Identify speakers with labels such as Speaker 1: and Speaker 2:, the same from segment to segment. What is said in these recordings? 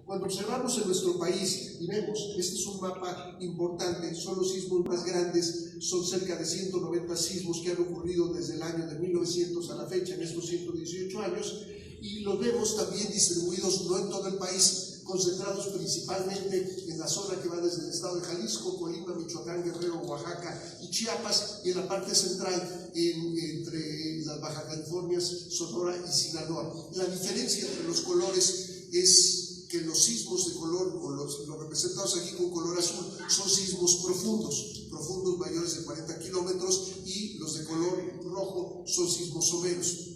Speaker 1: Cuando observamos en nuestro país y vemos, este es un mapa importante, son los sismos más grandes, son cerca de 190 sismos que han ocurrido desde el año de 1900 a la fecha, en estos 118 años, y los vemos también distribuidos no en todo el país, concentrados principalmente en la zona que va desde el estado de Jalisco, Colima, Michoacán, Guerrero, Oaxaca y Chiapas, y en la parte central entre las Baja Californias, Sonora y Sinaloa. La diferencia entre los colores es que los sismos de color, o los representados aquí con color azul, son sismos profundos mayores de 40 kilómetros, y los de color rojo son sismos someros.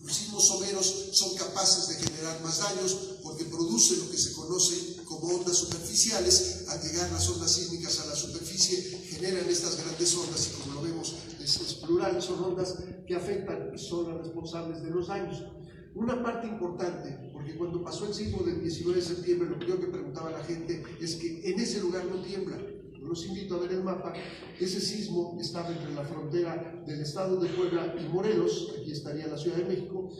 Speaker 1: Los sismos someros son capaces de generar más daños porque producen lo que se conoce como ondas superficiales. Al llegar las ondas sísmicas a la superficie generan estas grandes ondas, y como lo vemos es plural, son ondas que afectan y son las responsables de los daños. Una parte importante, porque cuando pasó el sismo del 19 de septiembre, lo primero que preguntaba la gente es que en ese lugar no tiembla. Los invito a ver el mapa. Ese sismo estaba entre la frontera del estado de Puebla y Morelos, aquí estaría la Ciudad de México,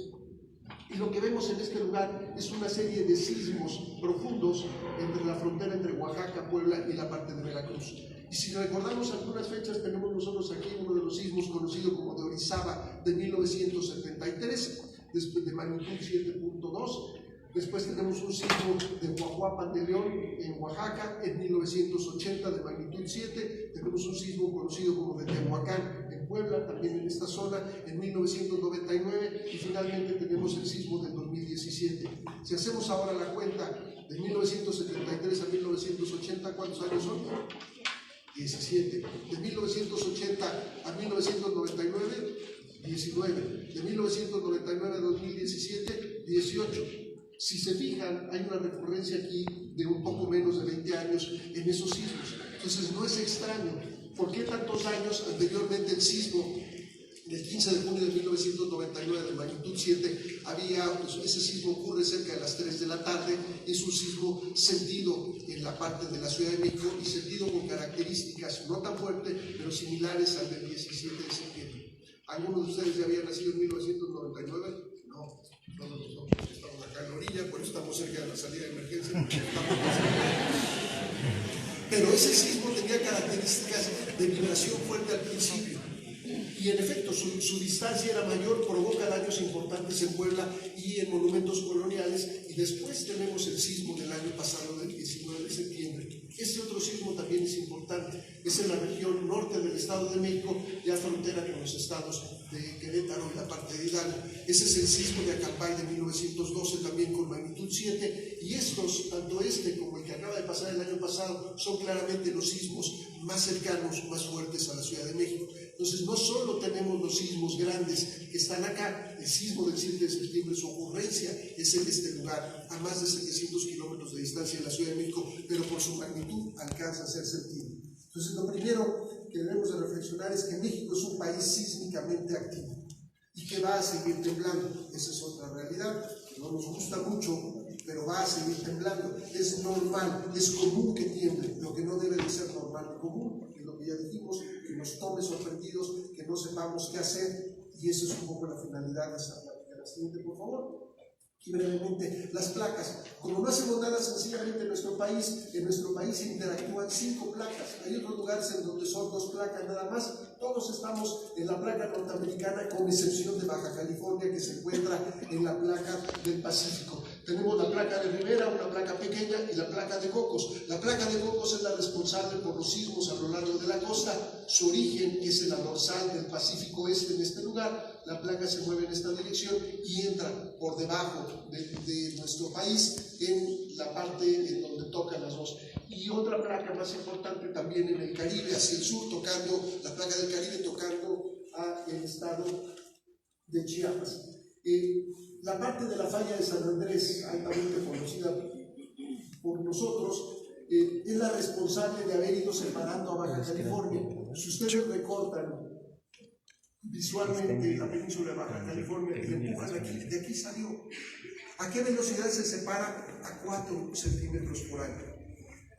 Speaker 1: y lo que vemos en este lugar es una serie de sismos profundos entre la frontera entre Oaxaca, Puebla y la parte de Veracruz. Y si recordamos algunas fechas, tenemos nosotros aquí uno de los sismos conocido como de Orizaba de 1973, después de magnitud 7.2. Después tenemos un sismo de Huajuapan de León en Oaxaca en 1980 de magnitud 7. Tenemos un sismo conocido como de Tehuacán en Puebla, también en esta zona, en 1999. Y finalmente tenemos el sismo del 2017. Si hacemos ahora la cuenta de 1973 a 1980, ¿cuántos años son? 17. De 1980 a 1999, 19. De 1999 a 2017, 18. Si se fijan, hay una recurrencia aquí de un poco menos de 20 años en esos sismos. Entonces no es extraño. ¿Por qué tantos años? Anteriormente el sismo del 15 de junio de 1999 de magnitud 7, ese sismo ocurre cerca de las 3 de la tarde, es un sismo sentido en la parte de la Ciudad de México y sentido con características no tan fuertes, pero similares al del 17 de septiembre. ¿Algunos de ustedes ya habían nacido en 1999? No, todos nosotros estamos acá en la orilla, por eso estamos cerca de la salida de emergencia. Pero ese sismo tenía características de vibración fuerte al principio. Y en efecto, su distancia era mayor, provoca daños importantes en Puebla y en monumentos coloniales. Y después tenemos el sismo del año pasado, del 19 de septiembre. Este otro sismo también es importante. Es en la región norte del Estado de México, ya frontera con los estados de Querétaro y la parte de Hidalgo. Ese es el sismo de Acambay de 1912, también con magnitud 7. Y estos, tanto este como el que acaba de pasar el año pasado, son claramente los sismos más cercanos, más fuertes a la Ciudad de México. Entonces, no solo tenemos los sismos grandes que están acá, el sismo del 7 de septiembre, su ocurrencia es en este lugar, a más de 700 kilómetros de distancia de la Ciudad de México, pero por su magnitud alcanza a ser sentido. Entonces, lo primero que debemos de reflexionar es que México es un país sísmicamente activo y que va a seguir temblando. Esa es otra realidad, que no nos gusta mucho, pero va a seguir temblando. Es normal, es común que tiemble, lo que no debe de ser normal ni común, que es lo que ya dijimos, que nos tome sorprendidos, que no sepamos qué hacer, y eso es un poco la finalidad de esa plática. La siguiente, por favor. Y brevemente, las placas. Como no hacemos nada sencillamente en nuestro país interactúan 5 placas. Hay otros lugares en donde son 2 placas nada más. Todos estamos en la placa norteamericana, con excepción de Baja California, que se encuentra en la placa del Pacífico. Tenemos la placa de Rivera, una placa pequeña, y la placa de Cocos. La placa de Cocos es la responsable por los sismos a lo largo de la costa. Su origen es en la dorsal del Pacífico Este, en este lugar. La placa se mueve en esta dirección y entra por debajo de nuestro país en la parte en donde tocan las dos. Y otra placa más importante también en el Caribe, hacia el sur, tocando la placa del Caribe, tocando al estado de Chiapas. La parte de la falla de San Andrés, altamente conocida por nosotros, es la responsable de haber ido separando a Baja California. Si ustedes recortan visualmente la península de Baja California y le empujan aquí, de aquí salió. ¿A qué velocidad se separa? A 4 centímetros por año.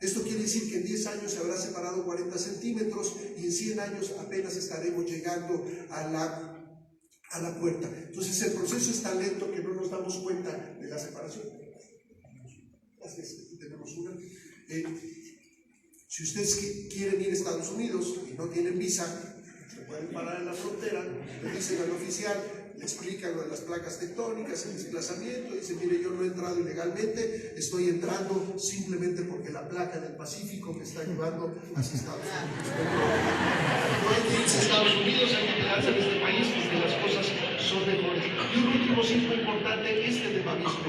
Speaker 1: Esto quiere decir que en 10 años se habrá separado 40 centímetros y en 100 años apenas estaremos llegando a la puerta. Entonces el proceso es tan lento que no nos damos cuenta de la separación. Aquí tenemos una. Si ustedes quieren ir a Estados Unidos y no tienen visa, se pueden parar en la frontera, le dicen al oficial, le explican lo de las placas tectónicas, el desplazamiento, y dicen, mire, yo no he entrado ilegalmente, estoy entrando simplemente porque la placa del Pacífico me está llevando hacia Estados Unidos. No hay que irse a Estados Unidos, hay que quedarse en este país porque las cosas son mejores. Y un último sismo importante, de Bavispe,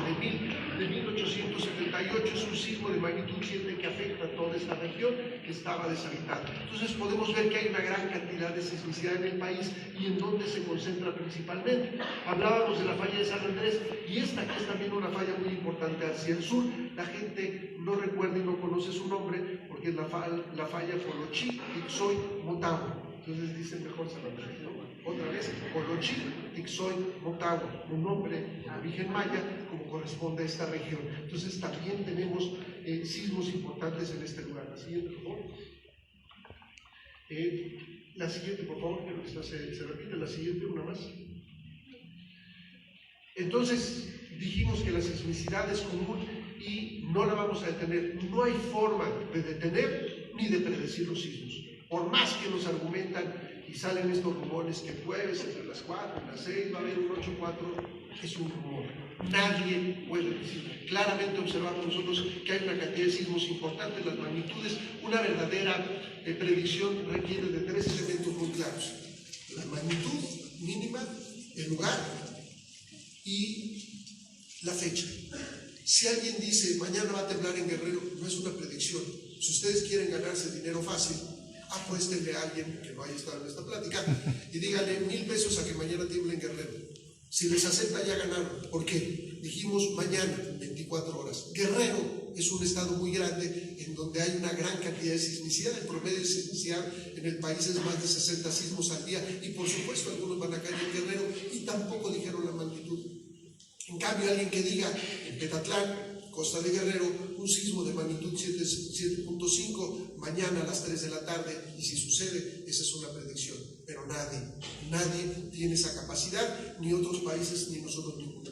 Speaker 1: de 1878, es un sismo de magnitud 7 que afecta a toda esta región que estaba deshabitada. Entonces podemos ver que hay una gran cantidad de sismicidad en el país y en donde se concentra principalmente. Hablábamos de la falla de San Andrés y esta que es también una falla muy importante hacia el sur. La gente no recuerda y no conoce su nombre porque es la falla Colochí, Ixoy, Motagua. Entonces dicen mejor San Andrés, ¿no? Otra vez, Colochí, Ixoy, Motagua, un nombre de origen maya como corresponde a esta región. Entonces también tenemos sismos importantes en este lugar. La siguiente, por favor. La siguiente, por favor, creo que esta se repite. La siguiente, una más. Entonces dijimos que la sismicidad es común y no la vamos a detener. No hay forma de detener ni de predecir los sismos. Por más que nos argumentan y salen estos rumores que el jueves entre las 4 y las 6 va a haber un 8-4, es un rumor. Nadie puede decir. Claramente observamos nosotros que hay una cantidad de sismos importantes, las magnitudes. Una verdadera predicción requiere de 3 elementos muy claros: la magnitud mínima, el lugar y la fecha. Si alguien dice mañana va a temblar en Guerrero, no es una predicción. Si ustedes quieren ganarse dinero fácil, apuéstenle a alguien que no haya estado en esta plática y díganle 1,000 pesos a que mañana tiemble en Guerrero. Si les acepta, ya ganaron. ¿Por qué? Dijimos mañana, 24 horas. Guerrero es un estado muy grande en donde hay una gran cantidad de sismicidad. El promedio de sismicidad en el país es más de 60 sismos al día y por supuesto algunos van a caer en Guerrero y tampoco dijeron la magnitud. En cambio, alguien que diga en Petatlán, Costa de Guerrero, un sismo de magnitud 7.5 mañana a las 3 de la tarde, y si sucede, esa es una predicción. Pero nadie tiene esa capacidad, ni otros países, ni nosotros mismos.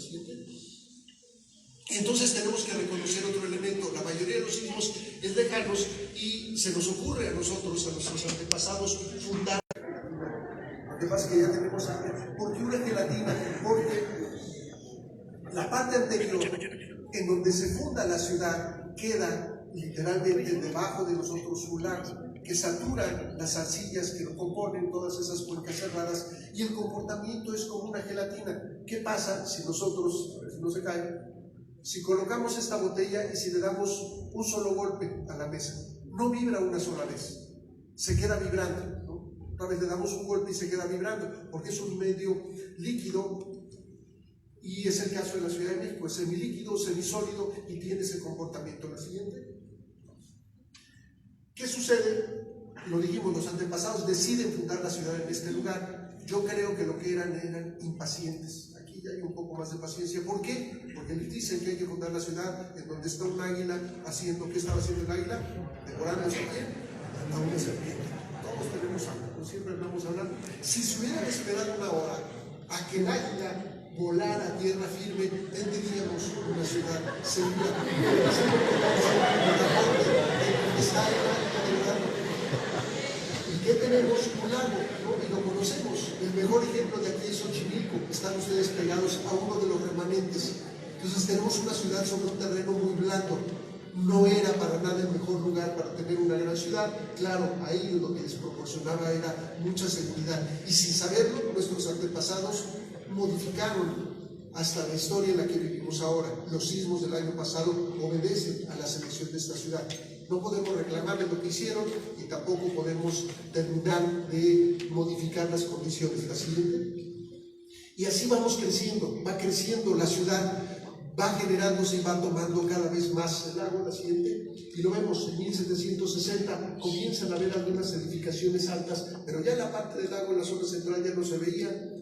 Speaker 1: Entonces tenemos que reconocer otro elemento. La mayoría de los sismos es lejanos y se nos ocurre a nosotros, a nuestros antepasados, fundar. Lo que pasa es que ya tenemos hambre. ¿Por qué una gelatina? Porque la parte anterior, en donde se funda la ciudad, queda literalmente debajo de nosotros un lago que saturan las arcillas que lo componen, todas esas cuencas cerradas, y el comportamiento es como una gelatina. ¿Qué pasa si nosotros, a ver si no se cae, si colocamos esta botella y si le damos un solo golpe a la mesa? No vibra una sola vez, se queda vibrando, ¿no? Otra vez le damos un golpe y se queda vibrando, porque es un medio líquido. Y es el caso de la Ciudad de México, es semilíquido, semisólido y tiene ese comportamiento. La siguiente. ¿Qué sucede? Lo dijimos, los antepasados deciden fundar la ciudad en este lugar. Yo creo que lo que eran impacientes. Aquí ya hay un poco más de paciencia. ¿Por qué? Porque les dicen que hay que fundar la ciudad en donde está un águila haciendo. ¿Qué estaba haciendo el águila? Devorándose a quién? A una serpiente. Todos tenemos hambre, pero siempre andamos hablando. Si se hubieran esperado una hora a que el águila volar a tierra firme, tendríamos una ciudad segura. ¿Y qué tenemos? Un lago, ¿no? Y lo conocemos. El mejor ejemplo de aquí es Xochimilco. Están ustedes pegados a uno de los remanentes. Entonces tenemos una ciudad sobre un terreno muy blando. No era para nada el mejor lugar para tener una gran ciudad. Claro, ahí lo que les proporcionaba era mucha seguridad. Y sin saberlo, nuestros antepasados modificaron hasta la historia en la que vivimos ahora. Los sismos del año pasado obedecen a la selección de esta ciudad. No podemos reclamarles lo que hicieron y tampoco podemos terminar de modificar las condiciones. La siguiente. Y así vamos creciendo, va creciendo la ciudad, va generándose y va tomando cada vez más el agua. La siguiente. Y lo vemos en 1760, comienzan a haber algunas edificaciones altas, pero ya la parte del lago en la zona central ya no se veía.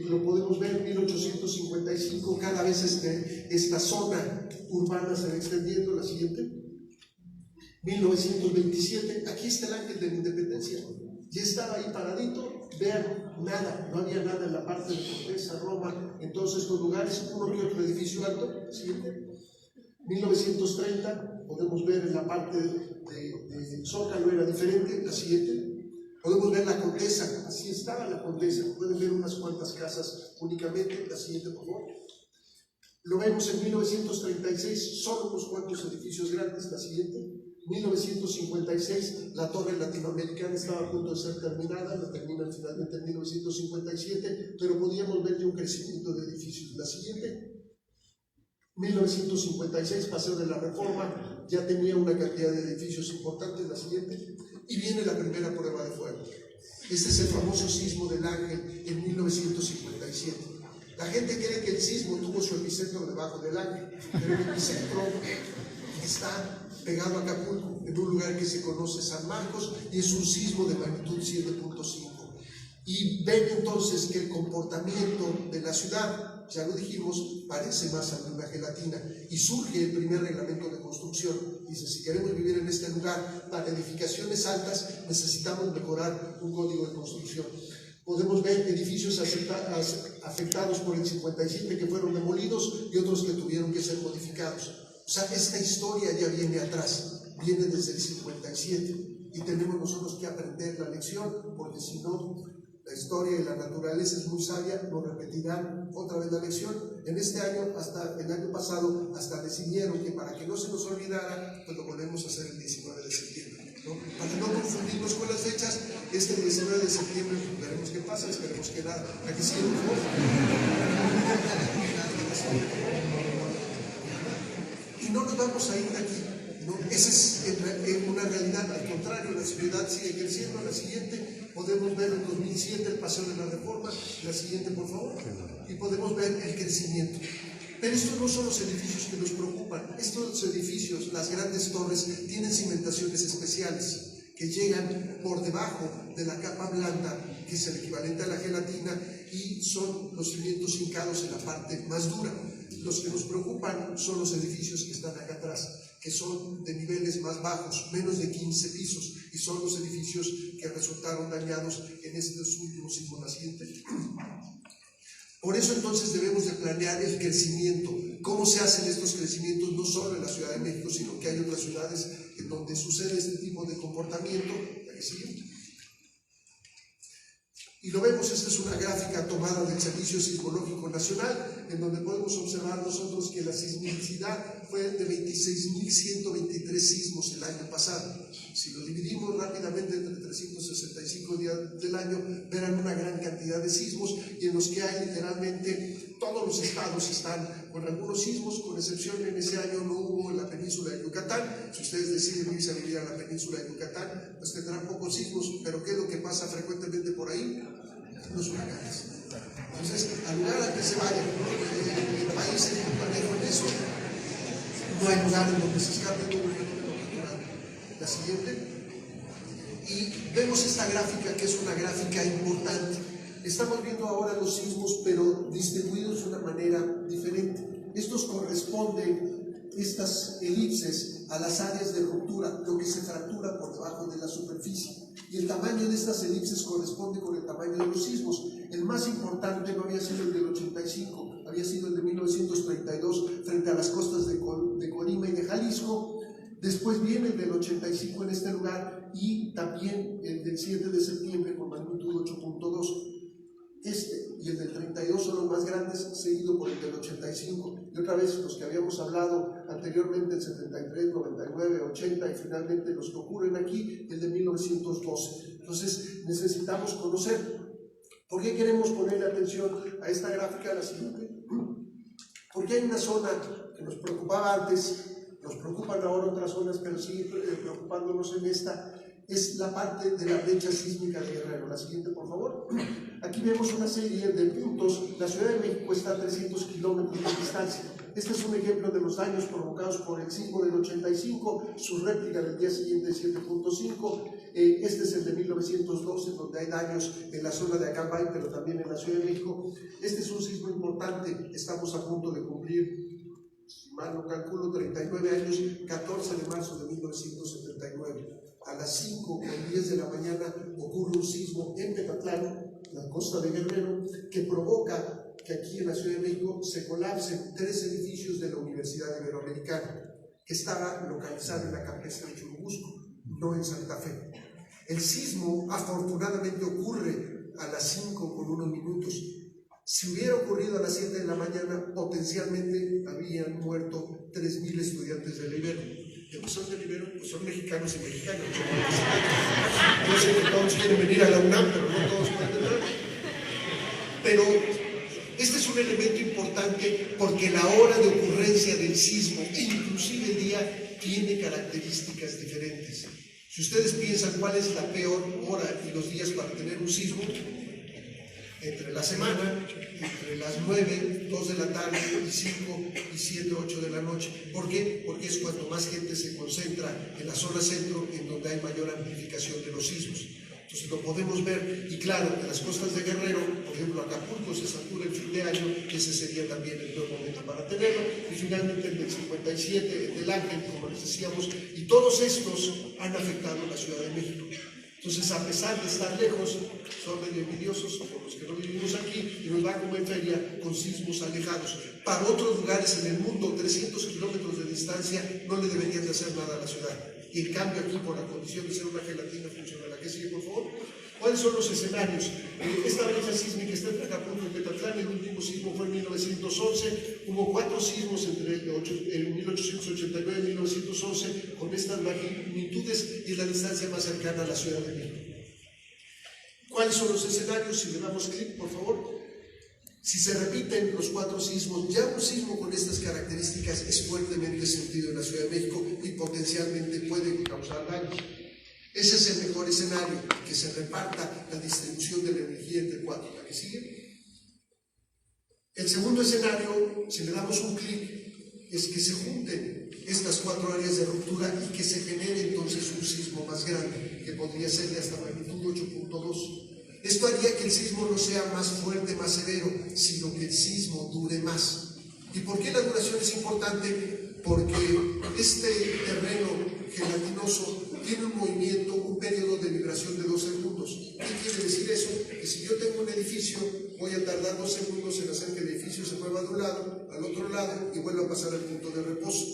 Speaker 1: Lo podemos ver en 1855, cada vez esta zona urbana se va extendiendo. La siguiente. 1927, aquí está el Ángel de la Independencia, ya estaba ahí paradito, vean, nada, no había nada en la parte de Condesa, Roma, en todos estos lugares, uno que otro edificio alto. Siguiente. 1930, podemos ver en la parte de Zócalo era diferente, la siguiente. Podemos ver la Condesa, así estaba la Condesa, pueden ver unas cuantas casas únicamente, la siguiente por favor. Lo vemos en 1936, solo unos cuantos edificios grandes, la siguiente. 1956, la Torre Latinoamericana estaba a punto de ser terminada, la terminan finalmente en 1957, pero podíamos ver ya un crecimiento de edificios. La siguiente. 1956, Paseo de la Reforma, ya tenía una cantidad de edificios importantes, la siguiente, y viene la primera prueba de fuego. Este es el famoso sismo del Ángel en 1957. La gente cree que el sismo tuvo su epicentro debajo del Ángel, pero el epicentro está pegado a Acapulco, en un lugar que se conoce San Marcos, y es un sismo de magnitud 7.5. Y ven entonces que el comportamiento de la ciudad, ya lo dijimos, parece más a una gelatina. Y surge el primer reglamento de construcción. Dice, si queremos vivir en este lugar, para edificaciones altas, necesitamos mejorar un código de construcción. Podemos ver edificios afectados por el 57 que fueron demolidos y otros que tuvieron que ser modificados. O sea, esta historia ya viene atrás, viene desde el 57. Y tenemos nosotros que aprender la lección, porque si no, la historia y la naturaleza es muy sabia, nos repetirán otra vez la lección. En este año, hasta el año pasado, hasta decidieron que para que no se nos olvidara, pues lo volvemos a hacer el 19 de septiembre, ¿no? Para no confundirnos con las fechas, este 19 de septiembre, veremos qué pasa, esperemos que nada. Aquí sí, y no nos vamos a ir de aquí, ¿no? Esa es una realidad. Al contrario, la ciudad sigue creciendo. La siguiente, podemos ver en 2007 el Paseo de la Reforma. La siguiente, por favor. Y podemos ver el crecimiento. Pero estos no son los edificios que nos preocupan. Estos edificios, las grandes torres, tienen cimentaciones especiales que llegan por debajo de la capa blanda, que es el equivalente a la gelatina, y son los cimientos hincados en la parte más dura. Los que nos preocupan son los edificios que están acá atrás, que son de niveles más bajos, menos de 15 pisos, y son los edificios que resultaron dañados en estos últimos sismos nacientes. Por eso entonces debemos de planear el crecimiento. ¿Cómo se hacen estos crecimientos? No solo en la Ciudad de México, sino que hay otras ciudades en donde sucede este tipo de comportamiento. Y lo vemos, esta es una gráfica tomada del Servicio Sismológico Nacional, en donde podemos observar nosotros que la sismicidad fue de 26.123 sismos el año pasado. Si lo dividimos rápidamente entre 365 días del año, verán una gran cantidad de sismos, y en los que hay literalmente todos los estados están con algunos sismos, con excepción en ese año no hubo en la península de Yucatán. Si ustedes deciden irse a vivir a la península de Yucatán, pues tendrán pocos sismos, pero ¿qué es lo que pasa frecuentemente por ahí? Los huracanes. Entonces, al lugar al que se vaya, el país se maneja en eso, no hay lugar en donde se escape todo el fenómeno natural. La siguiente. Y vemos esta gráfica, que es una gráfica importante. Estamos viendo ahora los sismos, pero distribuidos de una manera diferente. Estos corresponden, estas elipses, a las áreas de ruptura, lo que se fractura por debajo de la superficie. Y el tamaño de estas elipses corresponde con el tamaño de los sismos. El más importante no había sido el del 85, había sido el de 1932 frente a las costas de Colima y de Jalisco. Después viene el del 85 en este lugar, y también el del 7 de septiembre con magnitud 8.2. Este y el del 32 son los más grandes, seguido por el del 85. Y otra vez, los que habíamos hablado anteriormente, el 73, 99, 80, y finalmente los que ocurren aquí, el de 1912. Entonces, necesitamos conocer. ¿Por qué queremos ponerle atención a esta gráfica, la siguiente? Porque hay una zona que nos preocupaba antes, nos preocupan ahora otras zonas, pero sigue preocupándonos en esta. Es la parte de la brecha sísmica de Guerrero. La siguiente, por favor. Aquí vemos una serie de puntos. La Ciudad de México está a 300 kilómetros de distancia. Este es un ejemplo de los daños provocados por el sismo del 85, su réplica del día siguiente 7.5. Este es el de 1912, donde hay daños en la zona de Acambay, pero también en la Ciudad de México. Este es un sismo importante. Estamos a punto de cumplir, si mal no calculo, 39 años, 14 de marzo de 1979. A las 5 o 10 de la mañana ocurre un sismo en Petatlán, la costa de Guerrero, que provoca que aquí en la Ciudad de México se colapsen 3 edificios de la Universidad Iberoamericana, que estaba localizado en la campestre de Churubusco, no en Santa Fe. El sismo afortunadamente ocurre a las 5:01. Si hubiera ocurrido a las 7 de la mañana, potencialmente habían muerto 3,000 estudiantes del Ibero. ¿De qué son del Ibero? Pues son mexicanos y mexicanas. Yo sé que todos quieren venir a la UNAM, pero no todos pueden entrar. Pero este es un elemento importante porque la hora de ocurrencia del sismo, e inclusive el día, tiene características diferentes. Si ustedes piensan cuál es la peor hora y los días para tener un sismo, entre la semana, entre las 9, 2 de la tarde y 5 y 7, 8 de la noche. ¿Por qué? Porque es cuando más gente se concentra en la zona centro, en donde hay mayor amplificación de los sismos. Entonces lo podemos ver, y claro, en las costas de Guerrero, por ejemplo Acapulco se satura el fin de año, ese sería también el buen momento para tenerlo, y finalmente el del 57, el del Ángel, como les decíamos, y todos estos han afectado a la Ciudad de México. Entonces, a pesar de estar lejos, son medio envidiosos por los que no vivimos aquí y nos va como en feria con sismos alejados. Para otros lugares en el mundo, 300 kilómetros de distancia, no le deberían de hacer nada a la ciudad. Y en cambio aquí, por la condición de ser una gelatina funcional. ¿A qué sigue, por favor? ¿Cuáles son los escenarios? Esta brecha sísmica está entre Acapulco y Petatlán. El último sismo fue en 1911. Hubo 4 sismos entre el 1889 y 1911 con estas magnitudes y es la distancia más cercana a la Ciudad de México. ¿Cuáles son los escenarios? Si le damos clic, por favor. Si se repiten los 4 sismos, ya un sismo con estas características es fuertemente sentido en la Ciudad de México y potencialmente puede causar daños. Ese es el mejor escenario, que se reparta la distribución de la energía entre 4. ¿La que sigue? El segundo escenario, si le damos un clic, es que se junten estas 4 áreas de ruptura y que se genere entonces un sismo más grande, que podría ser de hasta magnitud 8.2. Esto haría que el sismo no sea más fuerte, más severo, sino que el sismo dure más. ¿Y por qué la duración es importante? Porque este terreno gelatinoso tiene un movimiento, un periodo de vibración de 2 segundos. ¿Qué quiere decir eso? Que si yo tengo un edificio, voy a tardar 2 segundos en hacer que el edificio se mueva de un lado al otro lado y vuelva a pasar al punto de reposo.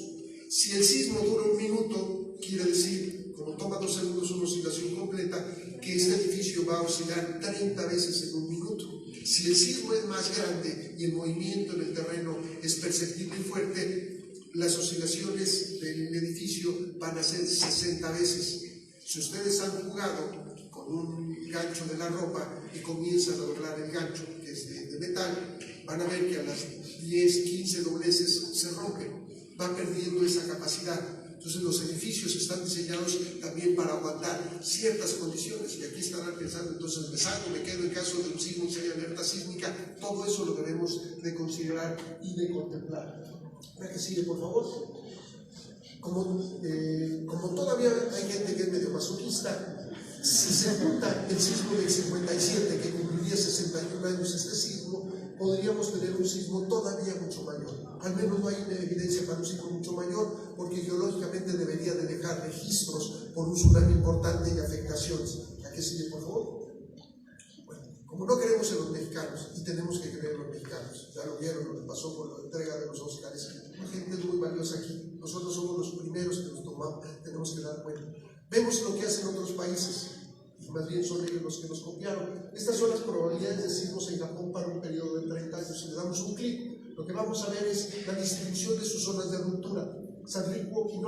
Speaker 1: Si el sismo dura 1 minuto, quiere decir, como toma 2 segundos una oscilación completa, que este edificio va a oscilar 30 veces en 1 minuto. Si el sismo es más grande y el movimiento en el terreno es perceptible y fuerte, las oscilaciones del edificio van a ser 60 veces. Si ustedes han jugado con un gancho de la ropa y comienzan a doblar el gancho, que es de metal, van a ver que a las 10, 15 dobleces se rompen, va perdiendo esa capacidad. Entonces los edificios están diseñados también para aguantar ciertas condiciones, y aquí estarán pensando, entonces me salgo, me quedo en caso de un sismo, si hay alerta sísmica. Todo eso lo debemos de considerar y de contemplar. ¿La que sigue, por favor? Como todavía hay gente que es medio masoquista, si se junta el sismo del 57, que cumpliría 61 años este sismo, podríamos tener un sismo todavía mucho mayor. Al menos no hay evidencia para un sismo mucho mayor, porque geológicamente debería de dejar registros por un tsunami importante y afectaciones. ¿La que sigue, por favor? Bueno, como no creemos en los mexicanos, y tenemos que creer en los mexicanos, ya lo vieron lo que pasó con la entrega de los Óscares, la gente es muy valiosa aquí, nosotros somos los primeros que nos tomamos, tenemos que dar cuenta. Vemos lo que hacen otros países, y más bien son ellos los que nos copiaron. Estas son las probabilidades de sismos en Japón para un periodo de 30 años. Si le damos un clic, lo que vamos a ver es la distribución de sus zonas de ruptura. Sanriquo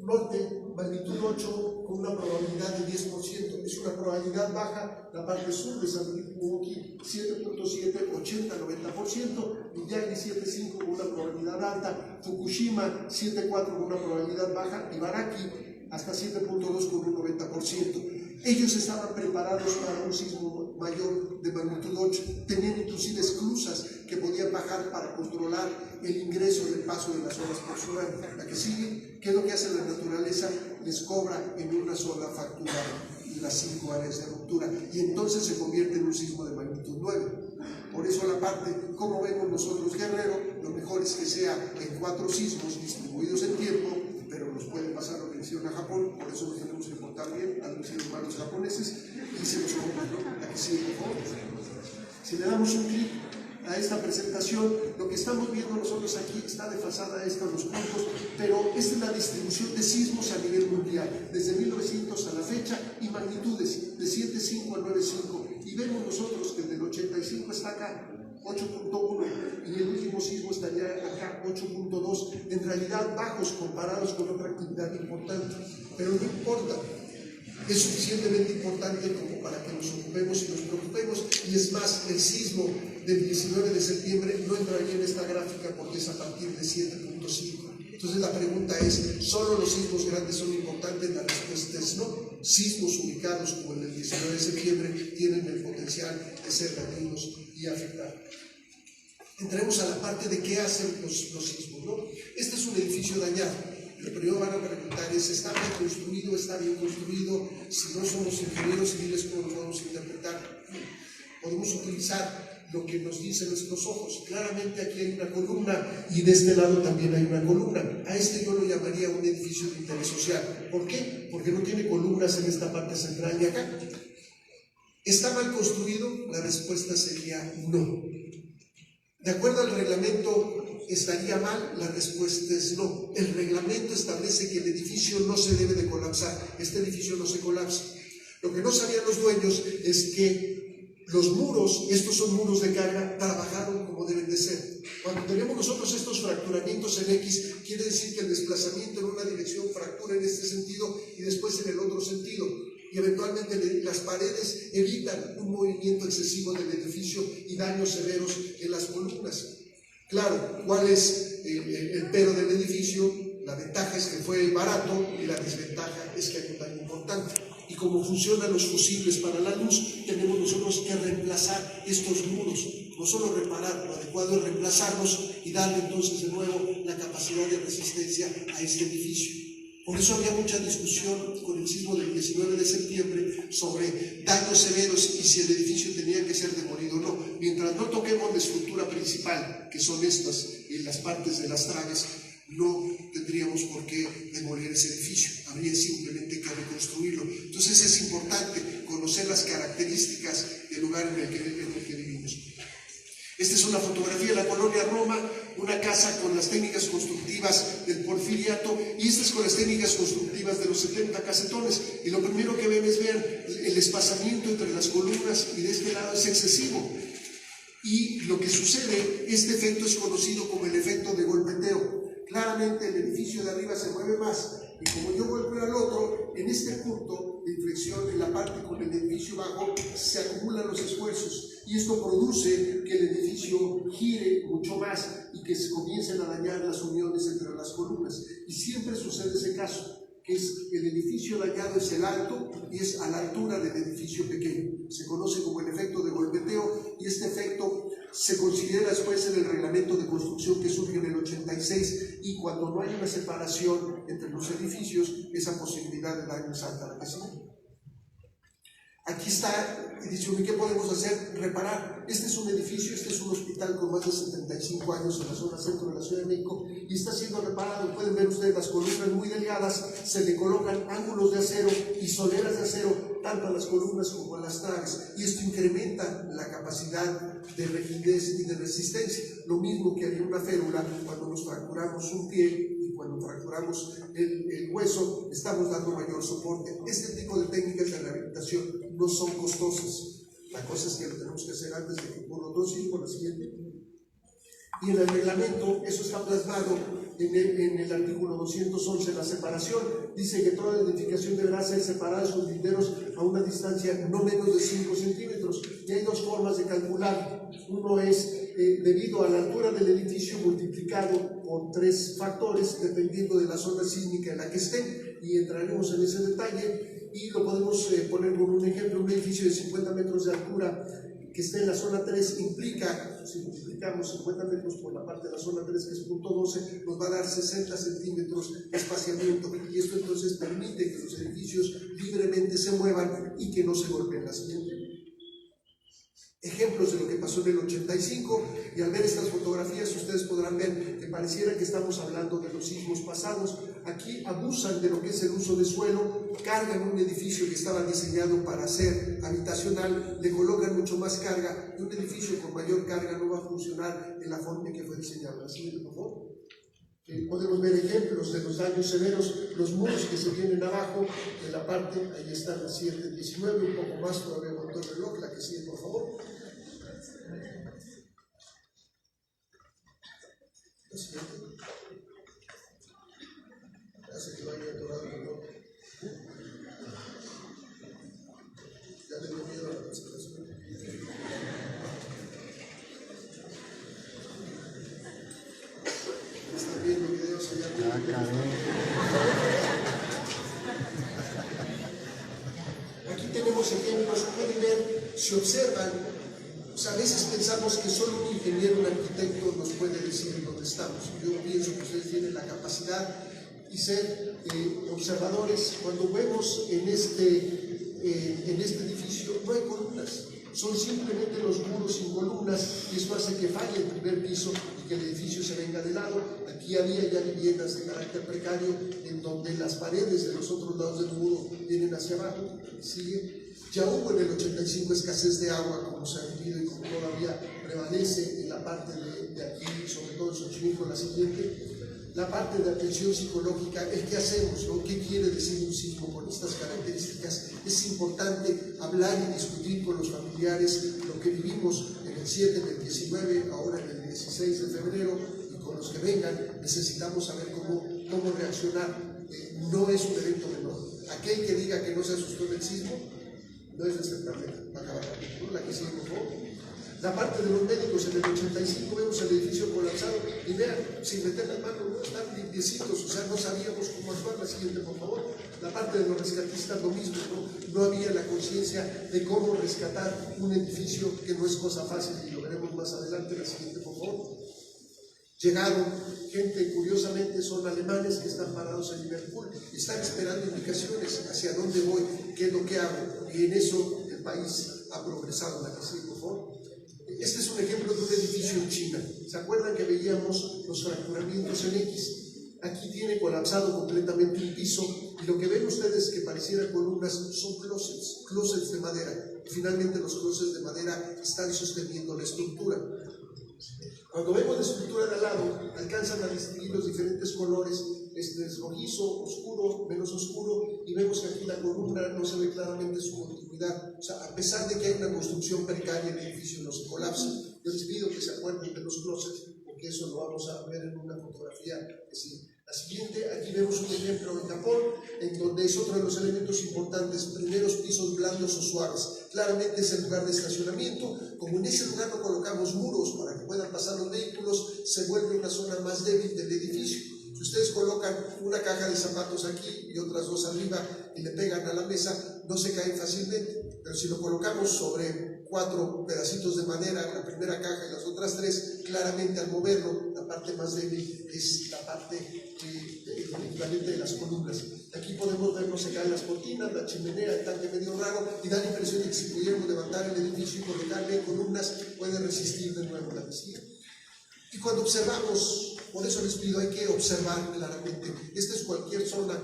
Speaker 1: norte, magnitud 8, con una probabilidad de 10%. Es una probabilidad baja. La parte sur de Sanriquo 7.7, 80-90%. Miyagi 7.5 con una probabilidad alta. Fukushima 7.4 con una probabilidad baja. Ibaraki hasta 7.2 con un 90%. Ellos estaban preparados para un sismo mayor de magnitud 8, tenían inclusive esclusas que podían bajar para controlar el ingreso del paso de las olas por tsunami. La que sigue, ¿qué es lo que hace la naturaleza? Les cobra en una sola factura las 5 áreas de ruptura, y entonces se convierte en un sismo de magnitud 9. Por eso la parte, como vemos nosotros Guerrero, lo mejor es que sea en 4 sismos distribuidos en tiempo, pero nos puede pasar lo que hicieron a Japón, por eso nos tenemos que portar bien, a los hermanos japoneses, y se nos compra, ¿no? La que sigue, por favor. Si le damos un clic, a esta presentación. Lo que estamos viendo nosotros aquí está desfasada estos los puntos, pero esta es la distribución de sismos a nivel mundial, desde 1900 a la fecha, y magnitudes de 7.5 a 9.5. Y vemos nosotros que del 85 está acá, 8.1, y el último sismo estaría acá, 8.2, en realidad bajos comparados con otra actividad importante, pero no importa, es suficientemente importante como para que nos ocupemos y nos preocupemos. Y es más, el sismo del 19 de septiembre no entraría en esta gráfica porque es a partir de 7.5. Entonces la pregunta es, ¿solo los sismos grandes son importantes? La respuesta es no. Sismos ubicados como el del 19 de septiembre tienen el potencial de ser dañinos y afectar. Entremos a la parte de qué hacen los sismos, ¿no? Este es un edificio dañado. Lo primero van a preguntar es, ¿está bien construido? ¿Está bien construido? Si no somos ingenieros civiles, ¿cómo lo podemos interpretar? Podemos utilizar lo que nos dicen nuestros ojos. Claramente aquí hay una columna y de este lado también hay una columna. A este yo lo llamaría un edificio de interés social. ¿Por qué? Porque no tiene columnas en esta parte central de acá. ¿Está mal construido? La respuesta sería no. De acuerdo al reglamento, ¿estaría mal? La respuesta es no. El reglamento establece que el edificio no se debe de colapsar. Este edificio no se colapsa. Lo que no sabían los dueños es que los muros, estos son muros de carga, trabajaron como deben de ser. Cuando tenemos nosotros estos fracturamientos en X, quiere decir que el desplazamiento en una dirección fractura en este sentido y después en el otro sentido. Y eventualmente las paredes evitan un movimiento excesivo del edificio y daños severos en las columnas. Claro, ¿cuál es el pero del edificio? La ventaja es que fue barato y la desventaja es que hay un daño importante. Y como funcionan los fusibles para la luz, tenemos nosotros que reemplazar estos muros. No solo reparar, lo adecuado es reemplazarlos y darle entonces de nuevo la capacidad de resistencia a este edificio. Por eso había mucha discusión con el sismo del 19 de septiembre sobre daños severos y si el edificio tenía que ser demolido o no. Mientras no toquemos la estructura principal, que son estas, y las partes de las traves, no tendríamos por qué demoler ese edificio, habría simplemente que reconstruirlo. Entonces es importante conocer las características del lugar en el que vivimos. Esta es una fotografía de la colonia Roma, una casa con las técnicas constructivas del Porfiriato, y esta es con las técnicas constructivas de los 70 casetones. Y lo primero que ven es ver el espazamiento entre las columnas, y de este lado es excesivo. Y lo que sucede, este efecto es conocido como el efecto de golpeteo. Claramente el edificio de arriba se mueve más, y como yo golpeo al otro, en este punto de inflexión, en la parte con el edificio bajo, se acumulan los esfuerzos, y esto produce que el edificio gire mucho más y que se comiencen a dañar las uniones entre las columnas. Y siempre sucede ese caso, que es el edificio dañado es el alto y es a la altura del edificio pequeño. Se conoce como el efecto de golpeteo, y este efecto se considera después en el reglamento de construcción que surge en el 86, y cuando no hay una separación entre los edificios, esa posibilidad de daño es alta. Aquí está, y dice, ¿qué podemos hacer? Reparar. Este es un edificio, este es un hospital con más de 75 años en la zona centro de la Ciudad de México, y está siendo reparado. Pueden ver ustedes las columnas muy delgadas, se le colocan ángulos de acero y soleras de acero, tanto a las columnas como a las traves, y esto incrementa la capacidad de rigidez y de resistencia. Lo mismo que haría una férula cuando nos fracturamos un pie, y cuando fracturamos el hueso, estamos dando mayor soporte. Este tipo de técnicas de rehabilitación no son costosas. La cosa es que lo tenemos que hacer antes de que ocurra otro sismo, la siguiente. Y en el reglamento, eso está plasmado en el artículo 211, la separación. Dice que toda la edificación deberá ser separada de sus linderos a una distancia no menos de 5 centímetros. Y hay dos formas de calcular. Uno es debido a la altura del edificio multiplicado por 3 factores, dependiendo de la zona sísmica en la que esté, y entraremos en ese detalle. Y lo podemos poner como un ejemplo. Un edificio de 50 metros de altura que esté en la zona 3 implica, si multiplicamos 50 metros por la parte de la zona 3, que es punto 12, nos va a dar 60 centímetros de espaciamiento, y esto entonces permite que los edificios libremente se muevan y que no se golpeen. La siguiente. Ejemplos de lo que pasó en el 85, y al ver estas fotografías ustedes podrán ver que pareciera que estamos hablando de los sismos pasados. aquí abusan de lo que es el uso de suelo, cargan un edificio que estaba diseñado para ser habitacional, le colocan mucho más carga, y un edificio con mayor carga no va a funcionar en la forma en que fue diseñado. Así, por favor. Podemos ver ejemplos de los daños severos, los muros que se tienen abajo, en la parte, ahí están las 7:19, un poco más, todavía botó el reloj, la que sigue, por favor. La siguiente. Hace que vaya atorado el reloj. Ya le dio miedo a la cancelación. Están viendo videos allá arriba. Aquí tenemos ejemplos, pueden ver, si observan, a veces pensamos que solo un ingeniero, un arquitecto nos puede decir dónde estamos. Yo pienso que ustedes tienen la capacidad y ser observadores. Cuando vemos en este edificio no hay columnas, son simplemente los muros sin columnas, y eso hace que falle el primer piso y que el edificio se venga de lado. Aquí había ya viviendas de carácter precario en donde las paredes de los otros lados del muro vienen hacia abajo. Sigue. Ya hubo en el 85 escasez de agua, como se ha vivido y como todavía prevalece en la parte de aquí, sobre todo en Xochimilco, la siguiente. La parte de atención psicológica, el qué hacemos, ¿no? ¿Qué quiere decir un sismo con estas características? Es importante hablar y discutir con los familiares lo que vivimos en el 7, en el 19, ahora en el 16 de febrero, y con los que vengan necesitamos saber cómo reaccionar. No es un evento menor. Aquel que diga que no se asustó en el sismo no es de este planeta, va a acabar, ¿no? La que sigue, por favor. La parte de los médicos, en el 85 vemos el edificio colapsado y vean, sin meter las manos, no están limpiecitos, o sea, no sabíamos cómo actuar. La siguiente, por favor. La parte de los rescatistas, lo mismo, no había la conciencia de cómo rescatar un edificio, que no es cosa fácil, y lo veremos más adelante. La siguiente, por favor. Llegaron gente, curiosamente son alemanes que están parados en Liverpool, están esperando indicaciones hacia dónde voy, qué es lo que hago, y en eso el país ha progresado. La que sigue, por favor. Este es un ejemplo de un edificio en China. ¿Se acuerdan que veíamos los fracturamientos en X? Aquí tiene colapsado completamente un piso, y lo que ven ustedes que parecieran columnas son closets de madera. Y finalmente los closets de madera están sosteniendo la estructura. Cuando vemos la estructura de al lado, alcanzan a distinguir los diferentes colores. Este es rojizo, oscuro, menos oscuro, y vemos que aquí la columna no se ve claramente su continuidad. O sea, a pesar de que hay una construcción precaria, el edificio no se colapsa. Yo les pido que se acuerden de los closets, porque eso lo vamos a ver en una fotografía. La siguiente, aquí vemos un ejemplo en Japón, en donde es otro de los elementos importantes, primeros pisos blandos o suaves. Claramente es el lugar de estacionamiento. Como en ese lugar no colocamos muros para que puedan pasar los vehículos, se vuelve una zona más débil del edificio. Si ustedes colocan una caja de zapatos aquí y otras dos arriba y le pegan a la mesa, no se caen fácilmente. Pero si lo colocamos sobre 4 pedacitos de madera, la primera caja y las otras 3, claramente al moverlo, la parte más débil es la parte equivalente de las columnas. Aquí podemos ver cómo se caen las cortinas, la chimenea, el tanque medio raro, y da la impresión de que si pudiéramos levantar el edificio y colocarle columnas, puede resistir de nuevo la vecina. Y cuando observamos, por eso les pido, hay que observar claramente. Esta es cualquier zona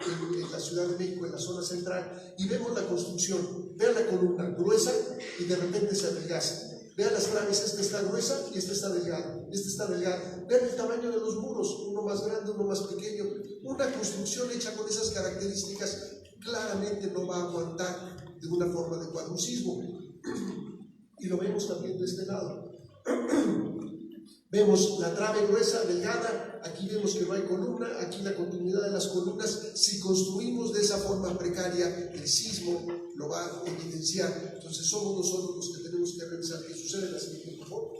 Speaker 1: en la Ciudad de México, en la zona central, y vemos la construcción. Vean la columna gruesa y de repente se adelgaza. Vean las traves, esta está gruesa y esta está delgada. Esta está delgada. Vean el tamaño de los muros, uno más grande, uno más pequeño. Una construcción hecha con esas características claramente no va a aguantar de una forma adecuada un sismo. Y lo vemos también de este lado. Vemos la trave gruesa, delgada, aquí vemos que no hay columna, aquí la continuidad de las columnas. Si construimos de esa forma precaria, el sismo lo va a evidenciar. Entonces somos nosotros los que tenemos que revisar qué sucede en la siguiente, por favor.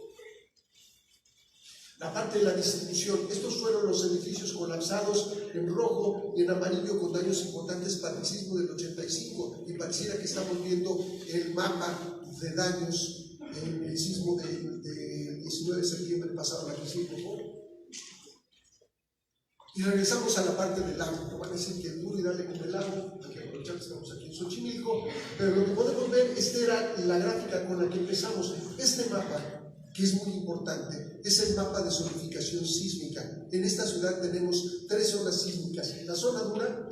Speaker 1: La parte de la distribución, estos fueron los edificios colapsados en rojo y en amarillo con daños importantes para el sismo del 85, y pareciera que estamos viendo el mapa de daños en el sismo del 19 de septiembre pasado, la que sí, por favor. Y regresamos a la parte del lago. No van a decir que es duro y darle con el lago, hay que aprovechar que estamos aquí en Xochimilco, pero lo que podemos ver, esta era la gráfica con la que empezamos. Este mapa que es muy importante, es el mapa de zonificación sísmica. En esta ciudad tenemos 3 zonas sísmicas. La zona dura,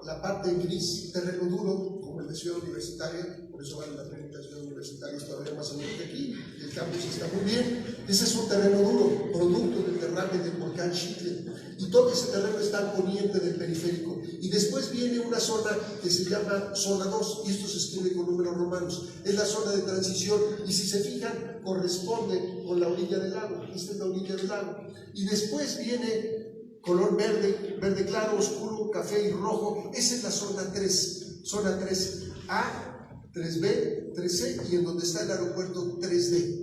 Speaker 1: la parte en gris, terreno duro, como el de Ciudad Universitaria, por eso vale la pena la Ciudad Universitaria, es todavía más seguro que aquí, el campus está muy bien. Ese es un terreno duro, producto del derrame del volcán Xitle, y todo ese terreno está al poniente del periférico. Y después viene una zona que se llama zona 2, y esto se escribe con números romanos, es la zona de transición, y si se fijan, corresponde con la orilla del lago. Esta es la orilla del lago. Y después viene color verde, verde claro, oscuro, café y rojo. Esa es la zona 3, zona 3A, 3B, 3C, y en donde está el aeropuerto 3D.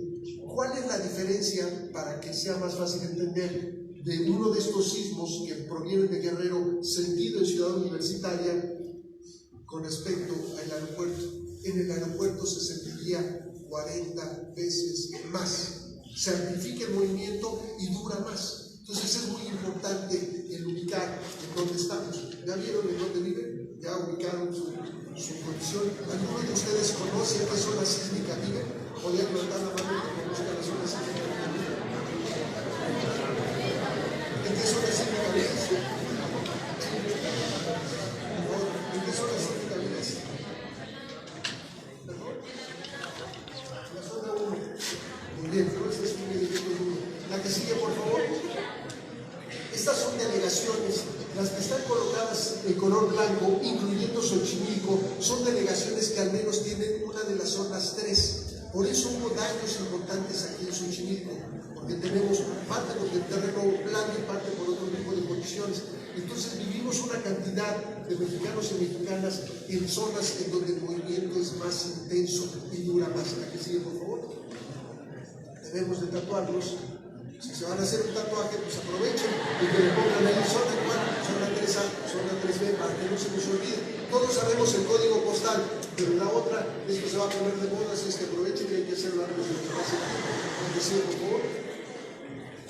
Speaker 1: ¿Cuál es la diferencia, para que sea más fácil entender, de uno de estos sismos que provienen de Guerrero, sentido en Ciudad Universitaria, con respecto al aeropuerto? En el aeropuerto se sentiría 40 veces más, se amplifica el movimiento y dura más. Entonces es muy importante el ubicar en dónde estamos. ¿Ya vieron en dónde viven? ¿Ya ubicaron su condición? ¿Alguno de ustedes conoce en qué zona sísmica viven? ¿Podrían levantar la mano que conozca la zona sísmica? ¿En qué zona sísmica vives? ¿En qué zona sísmica vives? ¿Perdón? La zona 1. Muy bien, entonces es un edificio 1. La que sigue, por favor. Estas son delegaciones, las que están colocadas en color blanco, incluyendo Xochimilco, son delegaciones que al menos tienen una de las zonas 3. Por eso hubo daños importantes aquí en Xochimilco, porque tenemos parte del terreno blando y parte por otro tipo de condiciones. Entonces vivimos una cantidad de mexicanos y mexicanas en zonas en donde el movimiento es más intenso y dura más. La que sigue, por favor. Debemos de tatuarlos. Si se van a hacer un tatuaje, pues aprovechen y que le pongan ahí zona 4, zona 3A, zona 3B, para que no se nos olvide. Todos sabemos el código postal, pero la otra, esto se va a poner de moda, así es que aprovechen que hay que hacerlo antes de que pase. Por favor.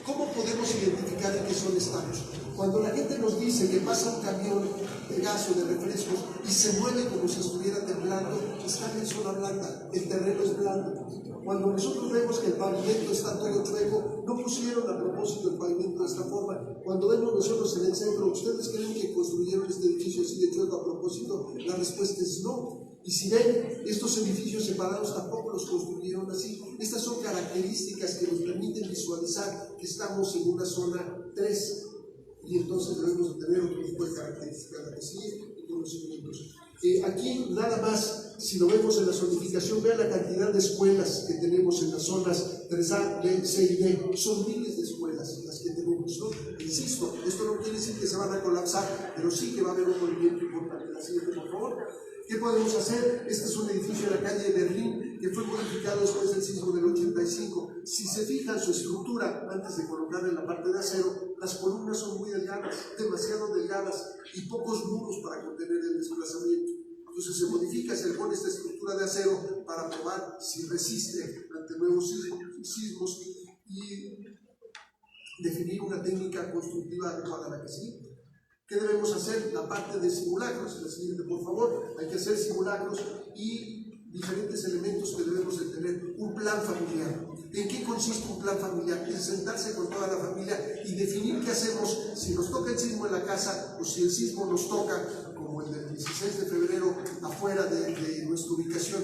Speaker 1: ¿Cómo podemos identificar en qué zona estamos? Cuando la gente nos dice que pasa un camión de gas o de refrescos y se mueve como si estuviera temblando, están en zona blanda, el terreno es blando. Cuando nosotros vemos que el pavimento está todo chueco, no pusieron a propósito el pavimento de esta forma. Cuando vemos nosotros en el centro, ¿ustedes creen que construyeron este edificio así de chueco a propósito? La respuesta es no. Y si ven, estos edificios separados tampoco los construyeron así. Estas son características que nos permiten visualizar que estamos en una zona 3. Y entonces debemos de tener otro tipo de características que sigue y conocimientos. Aquí nada más, si lo vemos en la zonificación, vean la cantidad de escuelas que tenemos en las zonas 3A, B, C y D. Son miles de escuelas las que tenemos, ¿no? Insisto, esto no quiere decir que se van a colapsar, pero sí que va a haber un movimiento importante. La siguiente, por favor. ¿Qué podemos hacer? Este es un edificio en la calle de Berlín que fue modificado después del sismo del 85. Si se fijan su estructura, antes de colocarle la parte de acero, las columnas son muy delgadas, demasiado delgadas y pocos muros para contener el desplazamiento. Entonces se modifica, se le pone esta estructura de acero para probar si resiste ante nuevos sismos y definir una técnica constructiva adecuada a la que sigue. ¿Qué debemos hacer? La parte de simulacros, la siguiente por favor, hay que hacer simulacros y diferentes elementos que debemos de tener. Un plan familiar. ¿En qué consiste un plan familiar? En sentarse con toda la familia y definir qué hacemos si nos toca el sismo en la casa o si el sismo nos toca, como el del 16 de febrero, afuera de nuestra ubicación.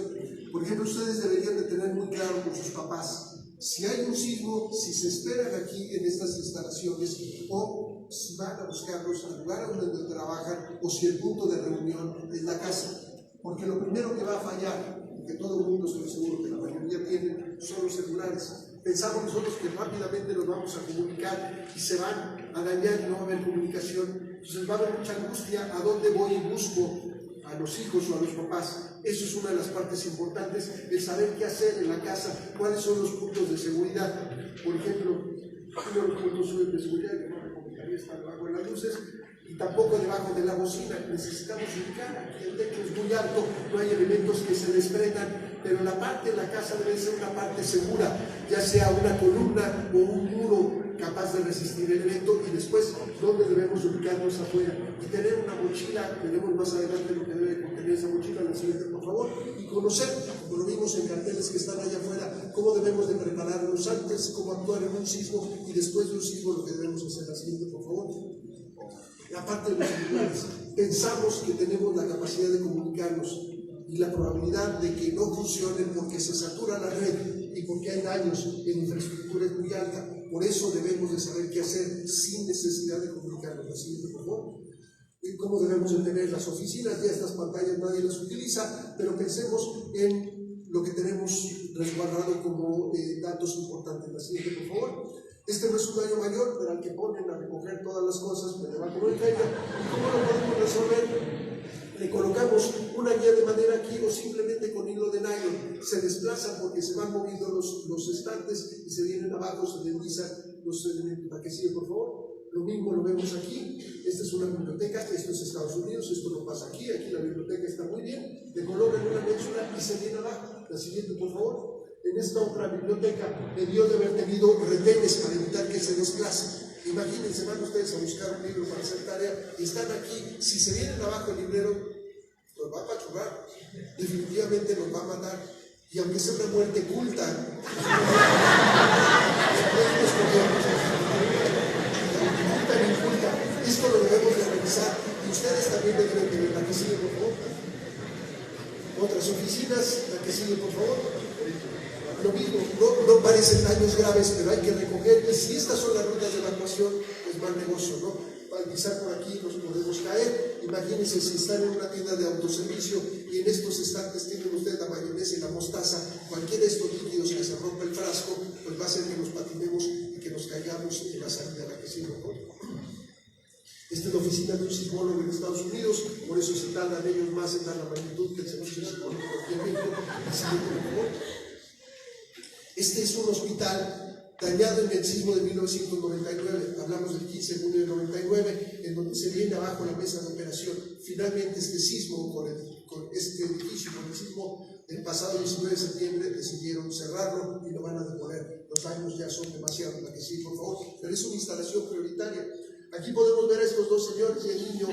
Speaker 1: Por ejemplo, ustedes deberían de tener muy claro con sus papás si hay un sismo, si se esperan aquí en estas instalaciones o si van a buscarlos al lugar donde trabajan o si el punto de reunión es la casa. Porque lo primero que va a fallar, que todo el mundo estoy seguro que la mayoría tiene, son los celulares. Pensamos nosotros que rápidamente nos vamos a comunicar y se van a dañar y no va a haber comunicación. Entonces va a haber mucha angustia. ¿A dónde voy y busco a los hijos o a los papás? Eso es una de las partes importantes, el saber qué hacer en la casa, cuáles son los puntos de seguridad. Por ejemplo, uno de los puntos de seguridad que no recomendaría estar debajo de las luces y tampoco debajo de la bocina. Necesitamos ubicar, aquí el techo es muy alto, no hay elementos que se desprendan, pero la parte de la casa debe ser una parte segura, ya sea una columna o un muro capaz de resistir el evento, y después dónde debemos ubicarnos afuera y tener una mochila. Veremos más adelante lo que debe contener esa mochila, la siguiente por favor, y conocer, como lo vimos en carteles que están allá afuera, cómo debemos de prepararnos antes, cómo actuar en un sismo, y después de un sismo lo que debemos hacer. La siguiente por favor. La parte de los celulares, pensamos que tenemos la capacidad de comunicarnos, y la probabilidad de que no funcionen porque se satura la red y porque hay daños en infraestructura es muy alta. Por eso debemos de saber qué hacer sin necesidad de comunicarnos. La siguiente, por favor. Y cómo debemos de tener las oficinas. Ya estas pantallas nadie las utiliza, pero pensemos en lo que tenemos resguardado como datos importantes. La siguiente, por favor. Este no es un daño mayor, pero al que ponen a recoger todas las cosas, me le va con el feria. ¿Y cómo lo podemos resolver? Le colocamos una guía de madera aquí, o simplemente con hilo de nylon. Se desplazan porque se van moviendo los estantes y se vienen abajo, se deslizan los elementos. ¿La que sigue, por favor? Lo mismo lo vemos aquí. Esta es una biblioteca, esto es Estados Unidos, esto no pasa aquí. Aquí la biblioteca está muy bien. Le colocan una médula y se viene abajo. La siguiente, por favor. En esta otra biblioteca debió de haber tenido retenes para evitar que se desplace. Imagínense, van ustedes a buscar un libro para hacer tarea y están aquí. Si se vienen abajo el librero, nos va a apachurrar, definitivamente nos va a matar. Y aunque sea una muerte culta, esto lo debemos de revisar, y ustedes también deben de ver. La que sigue, por favor. Otras oficinas, la que sigue, por favor. Lo mismo, no parecen daños graves, pero hay que recoger, y si estas son las rutas de evacuación, pues mal negocio, ¿no? Para pisar por aquí nos podemos caer. Imagínense si están en una tienda de autoservicio y en estos estantes tienen ustedes la mayonesa y la mostaza, cualquiera de estos líquidos que se rompa el frasco, pues va a hacer que nos patinemos y que nos caigamos en la salida a la que sigue, ¿no? Esta es la oficina de un sismólogo en Estados Unidos, por eso se tardan ellos más en dar la magnitud que el segundo sismólogo en cualquier México. Este es un hospital dañado en el sismo de 1999, hablamos del 15 de junio de 99, en donde se viene abajo la mesa de operación. Finalmente este sismo, con este edificio, con el sismo del pasado 19 de septiembre, decidieron cerrarlo y lo van a deponer. Los daños ya son demasiados. La que sí, por favor, pero es una instalación prioritaria. Aquí podemos ver a estos dos señores y el niño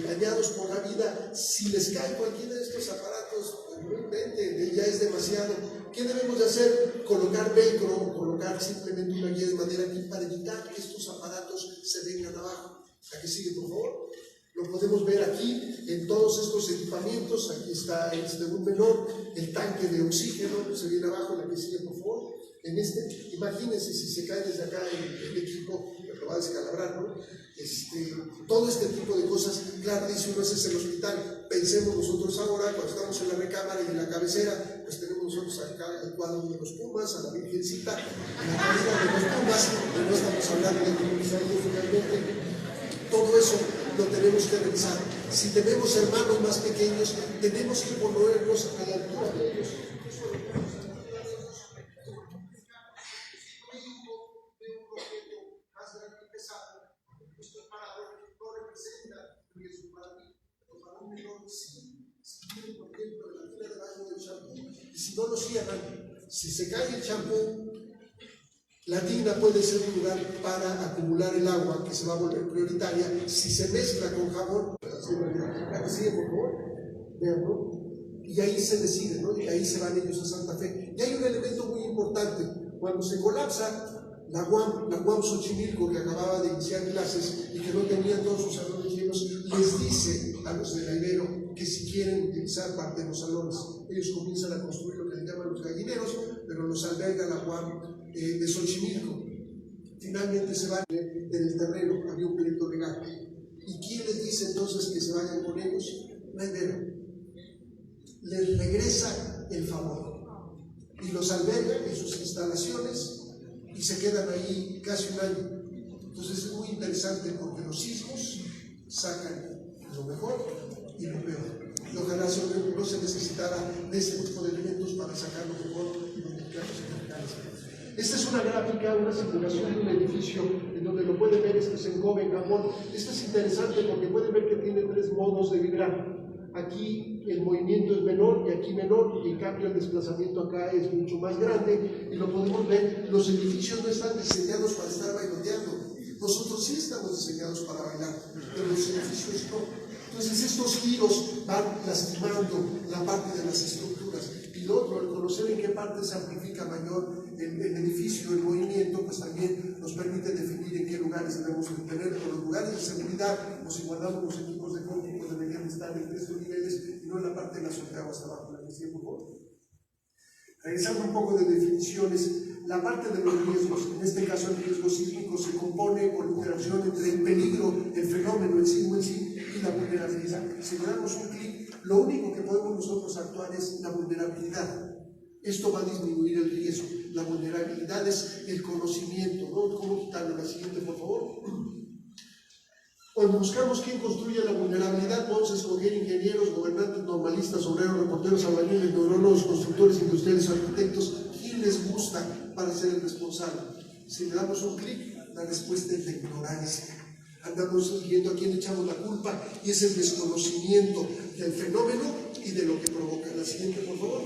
Speaker 1: dañados por la vida. Si les cae cualquiera de estos aparatos, realmente ya es demasiado. ¿Qué debemos de hacer? Colocar velcro o colocar simplemente una guía de madera aquí para evitar que estos aparatos se vengan abajo. La que sigue, por favor. Lo podemos ver aquí en todos estos equipamientos. Aquí está un menor, el tanque de oxígeno se viene abajo. La que sigue, por favor. En imagínense si se cae desde acá el equipo, lo va a descalabrar, ¿no? Todo este tipo de cosas. Claro, dice uno, ese es el hospital. Pensemos nosotros ahora, cuando estamos en la recámara y en la cabecera, pues tenemos nosotros acá el cuadro de los Pumas, a la Virgencita, en la cabecera de los Pumas, pero no estamos hablando de comunizarlo finalmente. Todo eso lo tenemos que revisar. Si tenemos hermanos más pequeños, tenemos que ponernos a la altura de ellos. Y si no lo cierran, si se cae el champú, la tina puede ser un lugar para acumular el agua que se va a volver prioritaria. Si se mezcla con jabón, sigue, por favor, vean, ¿no? Y ahí se decide, ¿no? Y ahí se van ellos a Santa Fe. Y hay un elemento muy importante: cuando se colapsa la UAM Xochimilco, que acababa de iniciar clases y que no tenía todos sus salones llenos, les dice a los de la Ibero que si quieren utilizar parte de los salones, ellos comienzan a construir lo que le llaman los gallineros, pero los alberga la UAM de Xochimilco. Finalmente se van del terreno, había un pleito legal. ¿Y quién les dice entonces que se vayan con ellos? La Ibero. Les regresa el favor y los alberga en sus instalaciones y se quedan ahí casi un año. Entonces es muy interesante porque los sismos sacan lo mejor y lo peor. Y ojalá no se necesitara de este tipo de elementos para sacar lo mejor y los mexicanos americanos. Esta es una gráfica, una simulación de un edificio en donde lo pueden ver. Esto es en Kobe, en Japón. Esto es interesante porque pueden ver que tiene tres modos de vibrar. Aquí el movimiento es menor y aquí menor, y en cambio el desplazamiento acá es mucho más grande, y lo podemos ver. Los edificios no están diseñados para estar bailoteando. Nosotros sí estamos diseñados para bailar, pero los edificios no. Entonces estos giros van lastimando la parte de las estructuras. Y lo otro, el conocer en qué parte se amplifica mayor el edificio, el movimiento, pues también nos permite definir en qué lugares debemos tener. Con los lugares de seguridad, o si guardamos los equipos de cómputo, deberían estar en estos niveles y no en la parte de la azotea hasta abajo. ¿La decía, por favor? Revisando un poco de definiciones, la parte de los riesgos, en este caso el riesgo sísmico, se compone por interacción entre el peligro, el fenómeno, el sismo en sí y la vulnerabilidad. Si le damos un clic, lo único que podemos nosotros actuar es la vulnerabilidad. Esto va a disminuir el riesgo. La vulnerabilidad es el conocimiento, ¿no? ¿Cómo quitarlo? La siguiente, por favor. Cuando buscamos quién construye la vulnerabilidad, podemos escoger ingenieros, gobernantes, normalistas, obreros, reporteros, albañiles, neurólogos, constructores industriales o arquitectos. ¿Quién les gusta para ser el responsable? Si le damos un clic, la respuesta es la ignorancia. Andamos siguiendo a quién echamos la culpa, y es el desconocimiento del fenómeno y de lo que provoca. La siguiente, por favor.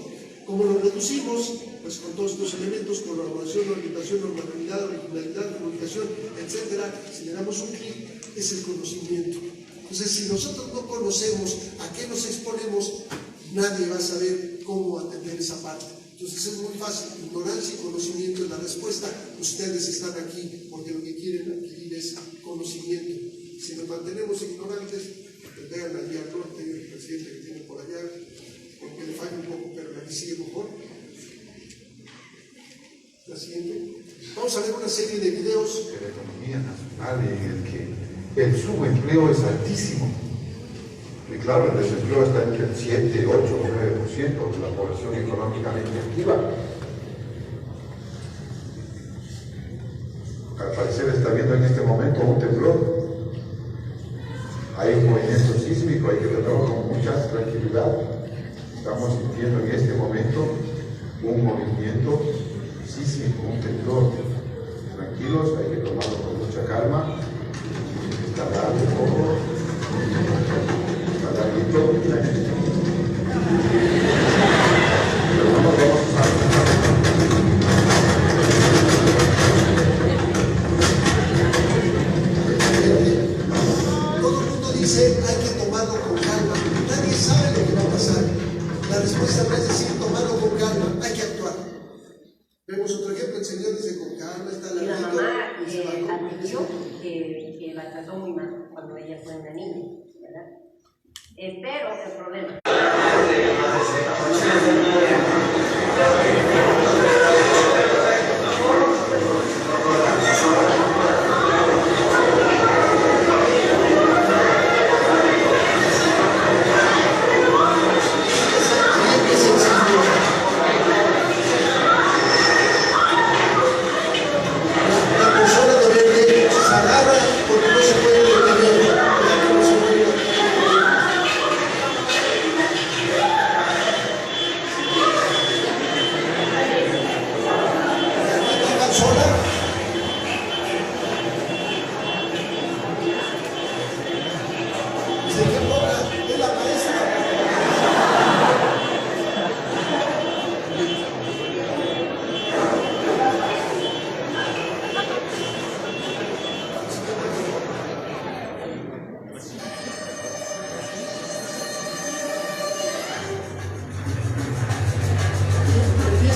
Speaker 1: ¿Cómo lo reducimos? Pues con todos estos elementos: colaboración, orientación, normatividad, originalidad, comunicación, etc. Si le damos un clic, es el conocimiento. Entonces, si nosotros no conocemos a qué nos exponemos, nadie va a saber cómo atender esa parte. Entonces es muy fácil: ignorancia y conocimiento es la respuesta. Ustedes están aquí porque lo que quieren adquirir es conocimiento. Si nos mantenemos ignorantes, pues vean allí al norte, el presidente que tiene por allá, porque le falla un poco, pero la que sigue mejor. La siguiente. Vamos a ver una serie de videos.
Speaker 2: De la economía nacional, en el que el subempleo es altísimo. Y claro, el desempleo está entre el 7, 8 o 9% de la población económicamente activa. Al parecer está viendo en este momento un temblor. Hay un movimiento sísmico, hay que tratarlo con mucha tranquilidad. Estamos sintiendo en este momento un movimiento sísmico, un temblor. Tranquilos, hay que tomarlo con mucha calma. Está largo un poco. Está larguito. Pero no nos vamos a
Speaker 1: Todo el mundo dice hay que tomarlo con calma. Nadie sabe lo que va a pasar. La respuesta no es decir tomarlo con calma, hay que actuar. Vemos otro ejemplo: el señor dice con calma, está la
Speaker 3: mamá admitió que la trató muy mal cuando ella fue una niña, ¿verdad? Pero el problema.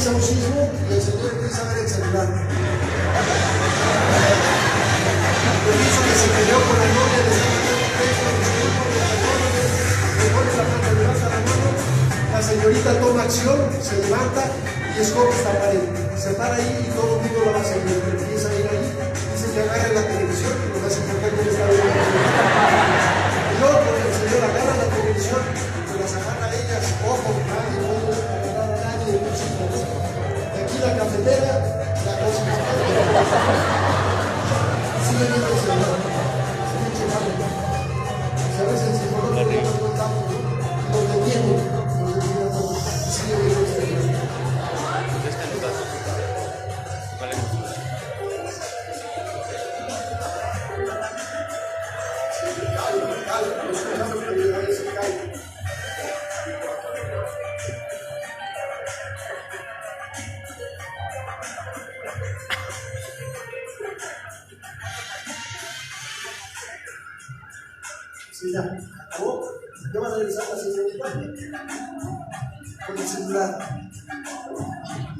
Speaker 1: Un sismo y el señor empieza a ver el celular. Lo hizo que se peleó con la novia, le pone la mano, levanta la mano, la señorita toma acción, se levanta y escoge esta pared. Se para ahí y todo el mundo lo va a seguir. Empieza a ir ahí, dice que agarre la televisión y lo hace porque él está viendo. Y luego el señor agarra la televisión y las agarra a ellas. Ojo, nadie puede agarrar a nadie de los hijos. Aquí la cafetera, la cosa sigue viendo el celular, sigue checando. A veces el psicólogo le da un tanto, lo detiene, sigue viendo el celular. ¿No? ¿Ya van a regresar a la señorita? Con el celular.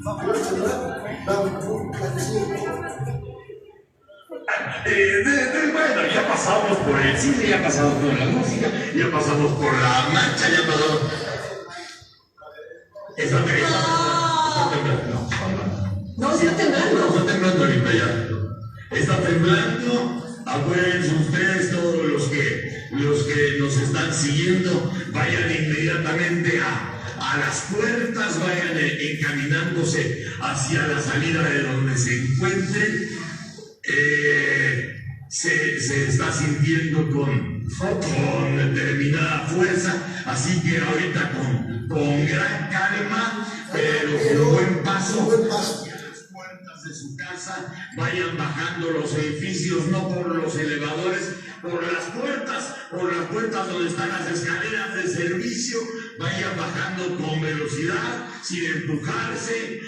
Speaker 1: ¿Con el celular? Vamos, la que sigue.
Speaker 4: Bueno, ya pasamos por el cine, ya pasamos por la música, ya pasamos por la marcha, ya pasamos. Está temblando.
Speaker 3: No, está temblando.
Speaker 4: No, está temblando ahorita ya. Está temblando. Acuérdense ustedes, todos los que nos están siguiendo, vayan inmediatamente a las puertas, vayan encaminándose hacia la salida de donde se encuentren. Se está sintiendo con determinada fuerza, así que ahorita con gran calma, pero con buen paso, hacia las puertas de su casa, vayan bajando los edificios, no por los elevadores, por las puertas donde están las escaleras de servicio, vayan bajando con velocidad, sin empujarse,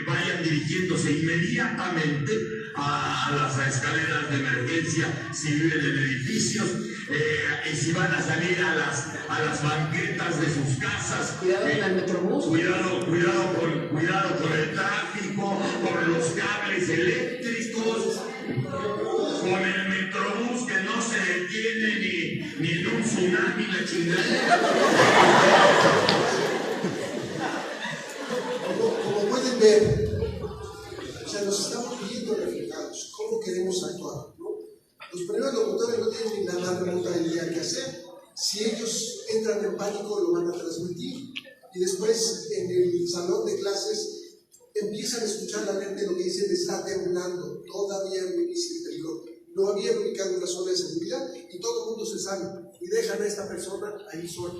Speaker 4: vayan dirigiéndose inmediatamente a las escaleras de emergencia si viven en edificios, y si van a salir a las banquetas de sus casas,
Speaker 3: cuidado con el metrobús,
Speaker 4: cuidado con el tráfico, con los cables eléctricos, con el metrobús que no se detiene ni en un tsunami la chingada.
Speaker 1: Como pueden ver, o sea, nos estamos viendo reflejados. ¿Cómo queremos actuar? ¿No? Los primeros locutores no tienen ni la más remota idea qué hacer. Si ellos entran en pánico, lo van a transmitir. Y después, en el salón de clases, empiezan a escuchar la gente lo que dicen: está temblando, todavía no inicia el temblor. No habían ubicado una zona de seguridad y todo el mundo se sale y dejan a esta persona ahí sola.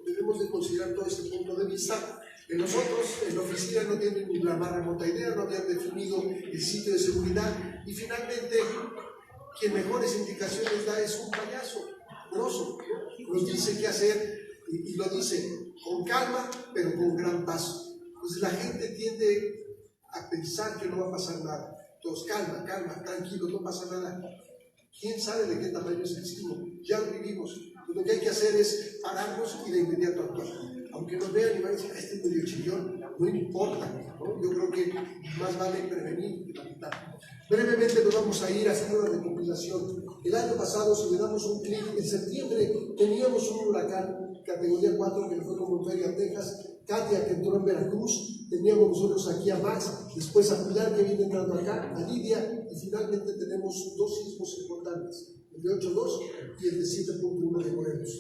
Speaker 1: Debemos de considerar todo este punto de vista. Nosotros en la oficina no tienen ni la más remota idea, no habían definido el sitio de seguridad y finalmente quien mejores indicaciones da es un payaso grosso, nos dice qué hacer y lo dice con calma pero con gran paso. Pues la gente tiende a pensar que no va a pasar nada. Entonces calma, tranquilo, no pasa nada. ¿Quién sabe de qué tamaño es el sismo? Ya lo vivimos. Pues lo que hay que hacer es pararnos y de inmediato actuar. Aunque nos vean y van a decir: este es medio chillón, no importa, ¿no? Yo creo que más vale prevenir que lamentar. Brevemente nos vamos a ir haciendo una recopilación. El año pasado, si le damos un clic, en septiembre teníamos un huracán categoría 4 que fue como en Feria, Texas, Katia que entró en Veracruz, teníamos nosotros aquí a Max, después a Pilar que viene entrando acá, a Lidia, y finalmente tenemos dos sismos importantes, el de 8.2 y el de 7.1 de Morelos.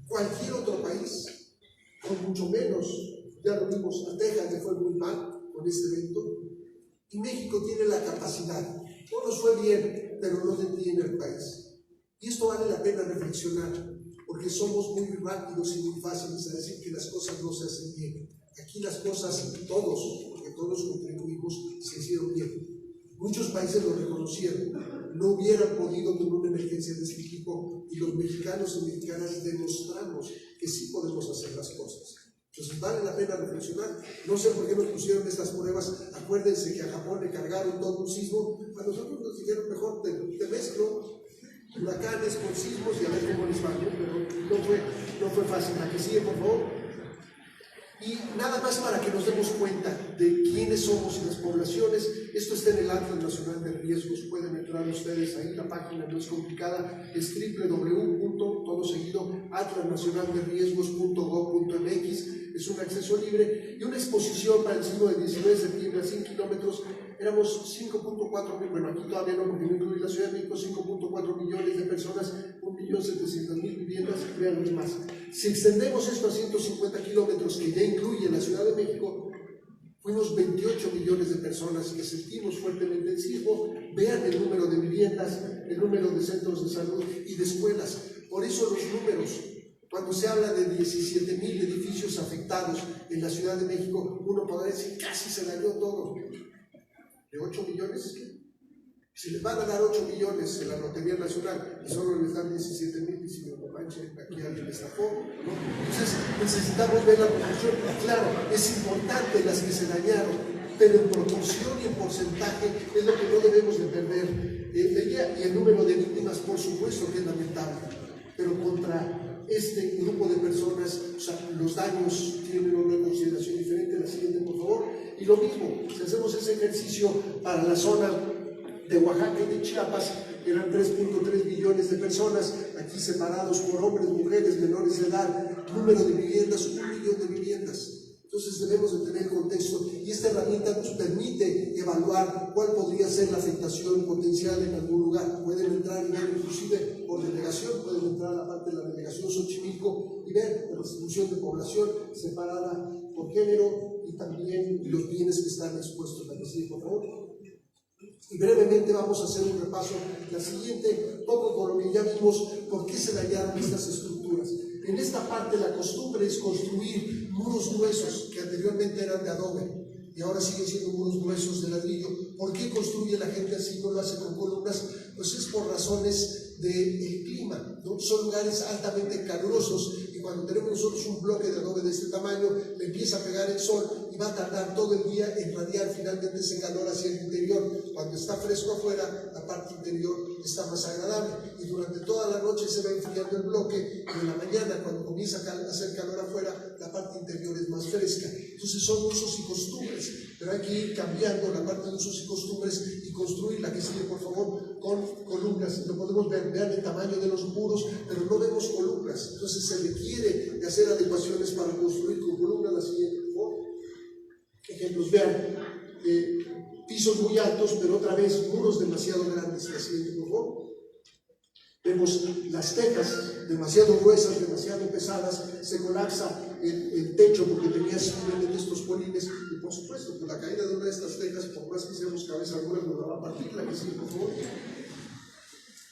Speaker 1: Cualquier otro país, con mucho menos, ya lo vimos, a Texas le fue muy mal con este evento, y México tiene la capacidad, no nos fue bien, pero no detiene al país. Y esto vale la pena reflexionar, porque somos muy rápidos y muy fáciles a decir que las cosas no se hacen bien. Aquí las cosas, todos, porque todos contribuimos, se hicieron bien. Muchos países lo reconocieron, no hubieran podido con una emergencia de este tipo, y los mexicanos y mexicanas demostramos que sí podemos hacer las cosas. Entonces vale la pena reflexionar. No sé por qué nos pusieron estas pruebas. Acuérdense que a Japón le cargaron todo un sismo, a nosotros nos dijeron: mejor te mezclo huracanes con sismos y a ver cómo les va, ¿no? Pero no fue fácil. La que sigue, por favor. Y nada más para que nos demos cuenta de quiénes somos y las poblaciones. Esto está en el Atlas Nacional de Riesgos. Pueden entrar ustedes ahí, la página no es complicada, es www.atlasnacionalderriesgos.gov.mx. Es un acceso libre y una exposición para el sismo del 19 de septiembre a 100 kilómetros. Éramos 5.4 millones, bueno, aquí todavía no, porque no incluye la Ciudad de México, 5.4 millones de personas, 1.700.000 viviendas, créanme más. Si extendemos esto a 150 kilómetros, que ya incluye la Ciudad de México, fuimos 28 millones de personas que sentimos fuertemente el sismo. Vean el número de viviendas, el número de centros de salud y de escuelas. Por eso los números, cuando se habla de 17,000 edificios afectados en la Ciudad de México, uno podrá decir: casi se dañó todo. ¿De 8 millones? Si les van a dar 8 millones en la Lotería Nacional y solo les dan 17,000, y si no manchen, aquí alguien estafó, ¿no? Entonces necesitamos ver la proporción. Claro, es importante las que se dañaron, pero en proporción y en porcentaje es lo que no debemos de perder. Y el número de víctimas, por supuesto que es lamentable, pero contra este grupo de personas, o sea, los daños tienen una consideración diferente. La siguiente, por favor. Y lo mismo, si hacemos ese ejercicio para la zona de Oaxaca y de Chiapas, eran 3.3 millones de personas, aquí separados por hombres, mujeres, menores de edad, número de viviendas, 1 millón de viviendas. Entonces debemos de tener contexto y esta herramienta nos permite evaluar cuál podría ser la afectación potencial en algún lugar. Pueden entrar y ver inclusive por delegación, pueden entrar a la parte de la delegación Xochimilco y ver la distribución de población separada por género y también los bienes que están expuestos. La que sigue, por favor. Y brevemente vamos a hacer un repaso. La siguiente, poco con lo que ya vimos, por qué se dañaron estas estructuras. En esta parte la costumbre es construir muros gruesos que anteriormente eran de adobe y ahora siguen siendo muros gruesos de ladrillo. ¿Por qué construye la gente así? No lo hace con columnas. Pues es por razones del clima, ¿no? Son lugares altamente calurosos y cuando tenemos nosotros un bloque de adobe de este tamaño, le empieza a pegar el sol y va a tardar todo el día en radiar finalmente ese calor hacia el interior. Cuando está fresco afuera, la parte interior está más agradable y durante toda la noche se va enfriando el bloque y en la mañana, cuando comienza a hacer calor afuera, la parte interior es más fresca. Entonces son usos y costumbres, pero hay que ir cambiando la parte de usos y costumbres y construir la que sigue, por favor, con columnas. Lo podemos ver, vean el tamaño de los muros, pero no vemos columnas. Entonces se requiere de hacer adecuaciones para construir con columnas. La siguiente, por favor. Ejemplos, vean, pisos muy altos, pero otra vez muros demasiado grandes. La siguiente, por favor. Vemos las tejas demasiado gruesas, demasiado pesadas, se colapsa el techo porque tenía simplemente estos polines y por supuesto con la caída de una de estas tejas, por más que seamos cabeza alguna, nos la va a partir. La que sigue, por favor.